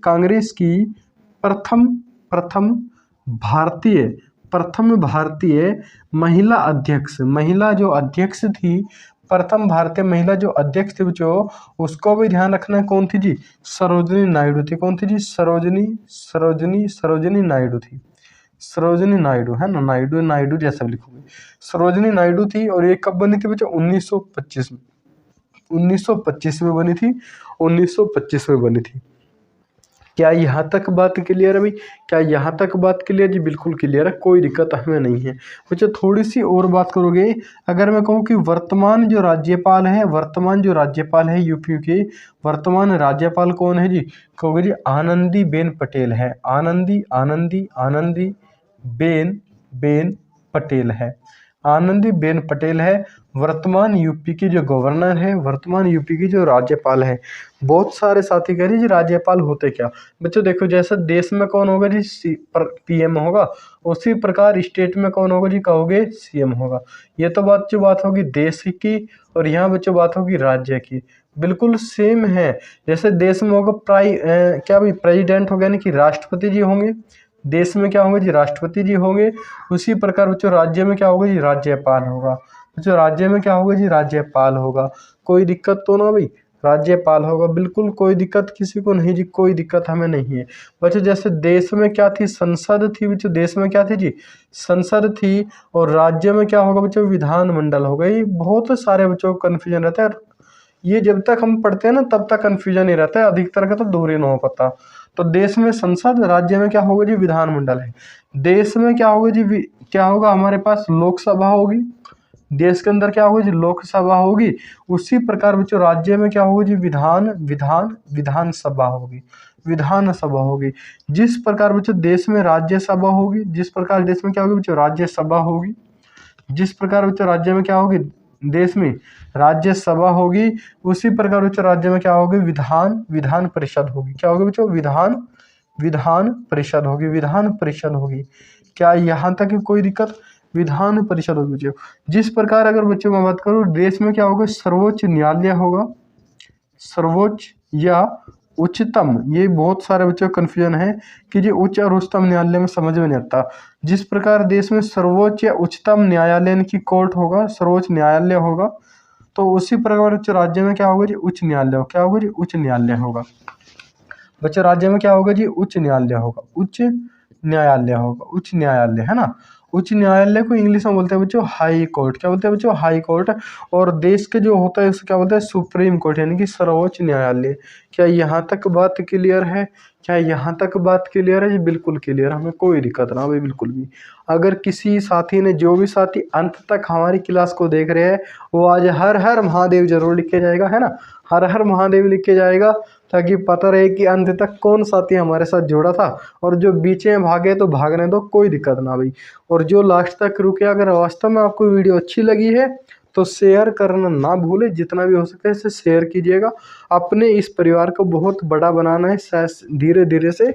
प्रथम भारतीय महिला अध्यक्ष, महिला जो अध्यक्ष थी, प्रथम भारतीय महिला जो अध्यक्ष थी बच्चों, उसको भी ध्यान रखना है, कौन थी जी, सरोजिनी नायडू थी। कौन थी जी, सरोजिनी नायडू थी, सरोजिनी नायडू है ना, नायडू जैसा भी लिखोगे, सरोजिनी नायडू थी। और ये कब बनी थी बच्चों, 1925 में, 1925 में बनी थी, 1925 में बनी थी। क्या यहाँ तक बात क्लियर है भाई, क्या यहाँ तक बात क्लियर जी, बिल्कुल क्लियर है, कोई दिक्कत हमें नहीं है बच्चों। थोड़ी सी और बात करोगे, अगर मैं कहूँ कि वर्तमान जो राज्यपाल है यूपी के, वर्तमान राज्यपाल कौन है जी, कहोगे जी आनंदीबेन पटेल है, आनंदी बेन पटेल है, आनंदीबेन पटेल है। वर्तमान यूपी की जो गवर्नर है, वर्तमान यूपी की जो राज्यपाल है। बहुत सारे साथी कह रहे जी राज्यपाल होते क्या, बच्चों देखो, जैसे देश में कौन होगा जी, पीएम होगा, उसी प्रकार स्टेट में कौन होगा जी, कहोगे सीएम होगा। ये तो बात होगी देश की, और यहाँ बच्चों बात होगी राज्य की, बिल्कुल सेम है। जैसे देश में होगा क्या भाई, प्रेसिडेंट होगा यानी कि राष्ट्रपति जी होंगे, देश में क्या होंगे जी, राष्ट्रपति जी होंगे। उसी प्रकार बच्चों राज्य में क्या होगा जी, राज्यपाल होगा। बच्चों राज्य में क्या होगा जी, राज्यपाल होगा। कोई दिक्कत तो ना भाई, राज्यपाल होगा, बिल्कुल कोई दिक्कत किसी को नहीं जी, कोई दिक्कत हमें नहीं है बच्चों। जैसे देश में क्या थी, संसद थी बच्चों, देश में क्या थी जी, संसद थी। और राज्य में क्या होगा बच्चों, विधानमंडल होगा। ये बहुत सारे बच्चों को कन्फ्यूजन रहता है, ये जब तक हम पढ़ते हैं ना तब तक कन्फ्यूजन नहीं रहता है, अधिकतर का तो दूर ही ना हो पाता। तो देश में संसद, राज्य में क्या होगा जी, विधानमंडल है। देश में क्या होगा जी, क्या होगा, हमारे पास लोकसभा होगी, देश के अंदर क्या होगी जी, लोकसभा होगी। उसी प्रकार बच्चों राज्य में क्या होगी जी, विधानसभा होगी, विधानसभा होगी। जिस प्रकार बच्चों देश में राज्यसभा होगी, जिस प्रकार देश में क्या होगी बच्चों, राज्यसभा होगी, जिस प्रकार बच्चों राज्य में क्या होगी, देश में राज्यसभा होगी, उसी प्रकार उच्च राज्य में क्या होगी, विधान परिषद होगी। क्या होगी बच्चों, विधान परिषद होगी, विधान परिषद होगी। क्या यहाँ तक की कोई दिक्कत, विधान परिषद होगी बच्चों। जिस प्रकार अगर बच्चों मैं बात करूँ देश में क्या होगा, सर्वोच्च न्यायालय होगा, सर्वोच्च या उच्चतम, ये बहुत सारे बच्चों कंफ्यूजन है कि जो उच्च और उच्चतम न्यायालय में समझ में नहीं आता। जिस प्रकार देश में सर्वोच्च या उच्चतम न्यायालय की कोर्ट होगा, सर्वोच्च न्यायालय होगा, तो उसी प्रकार उच्च राज्य में क्या होगा जी, उच्च न्यायालय। क्या होगा जी, उच्च न्यायालय होगा बच्चों। राज्य में क्या होगा जी, उच्च न्यायालय होगा, उच्च न्यायालय होगा, उच्च न्यायालय है ना। उच्च न्यायालय को इंग्लिश में बोलते हैं बच्चों हाई कोर्ट। क्या बोलते हैं बच्चों, हाई कोर्ट। और देश के जो होता है उसको क्या बोलते हैं, सुप्रीम कोर्ट, यानी कि सर्वोच्च न्यायालय। क्या यहाँ तक बात क्लियर है, क्या यहाँ तक बात क्लियर है जी, बिल्कुल क्लियर, हमें कोई दिक्कत ना भाई, बिल्कुल भी। अगर किसी साथी ने, जो भी साथी अंत तक हमारी क्लास को देख रहे हैं, वो आज हर हर महादेव जरूर लिख के जाएगा, है ना, हर हर महादेव लिख के जाएगा, ताकि पता रहे कि अंत तक कौन साथी हमारे साथ जुड़ा था। और जो बीच में भागे तो भागने दो, कोई दिक्कत ना भाई। और जो लास्ट तक रुके, अगर वास्तव में आपको वीडियो अच्छी लगी है तो शेयर करना ना भूले, जितना भी हो सके इसे शेयर कीजिएगा। अपने इस परिवार को बहुत बड़ा बनाना है धीरे धीरे से।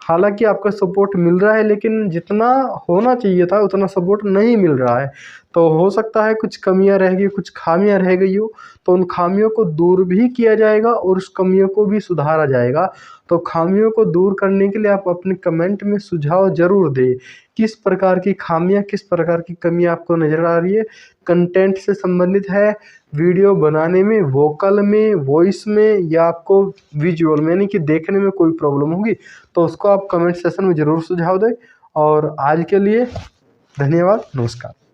हालांकि आपका सपोर्ट मिल रहा है, लेकिन जितना होना चाहिए था उतना सपोर्ट नहीं मिल रहा है। तो हो सकता है कुछ कमियां रह गई, कुछ खामियां रह गई हो, तो उन खामियों को दूर भी किया जाएगा और उस कमियों को भी सुधारा जाएगा। तो खामियों को दूर करने के लिए आप अपने कमेंट में सुझाव जरूर दें, किस प्रकार की खामियां, किस प्रकार की कमियां आपको नजर आ रही है, कंटेंट से संबंधित है, वीडियो बनाने में, वोकल में, वॉइस में, या आपको विजुअल में यानी कि देखने में कोई प्रॉब्लम होगी, तो उसको आप कमेंट सेशन में ज़रूर सुझाव दें। और आज के लिए धन्यवाद, नमस्कार।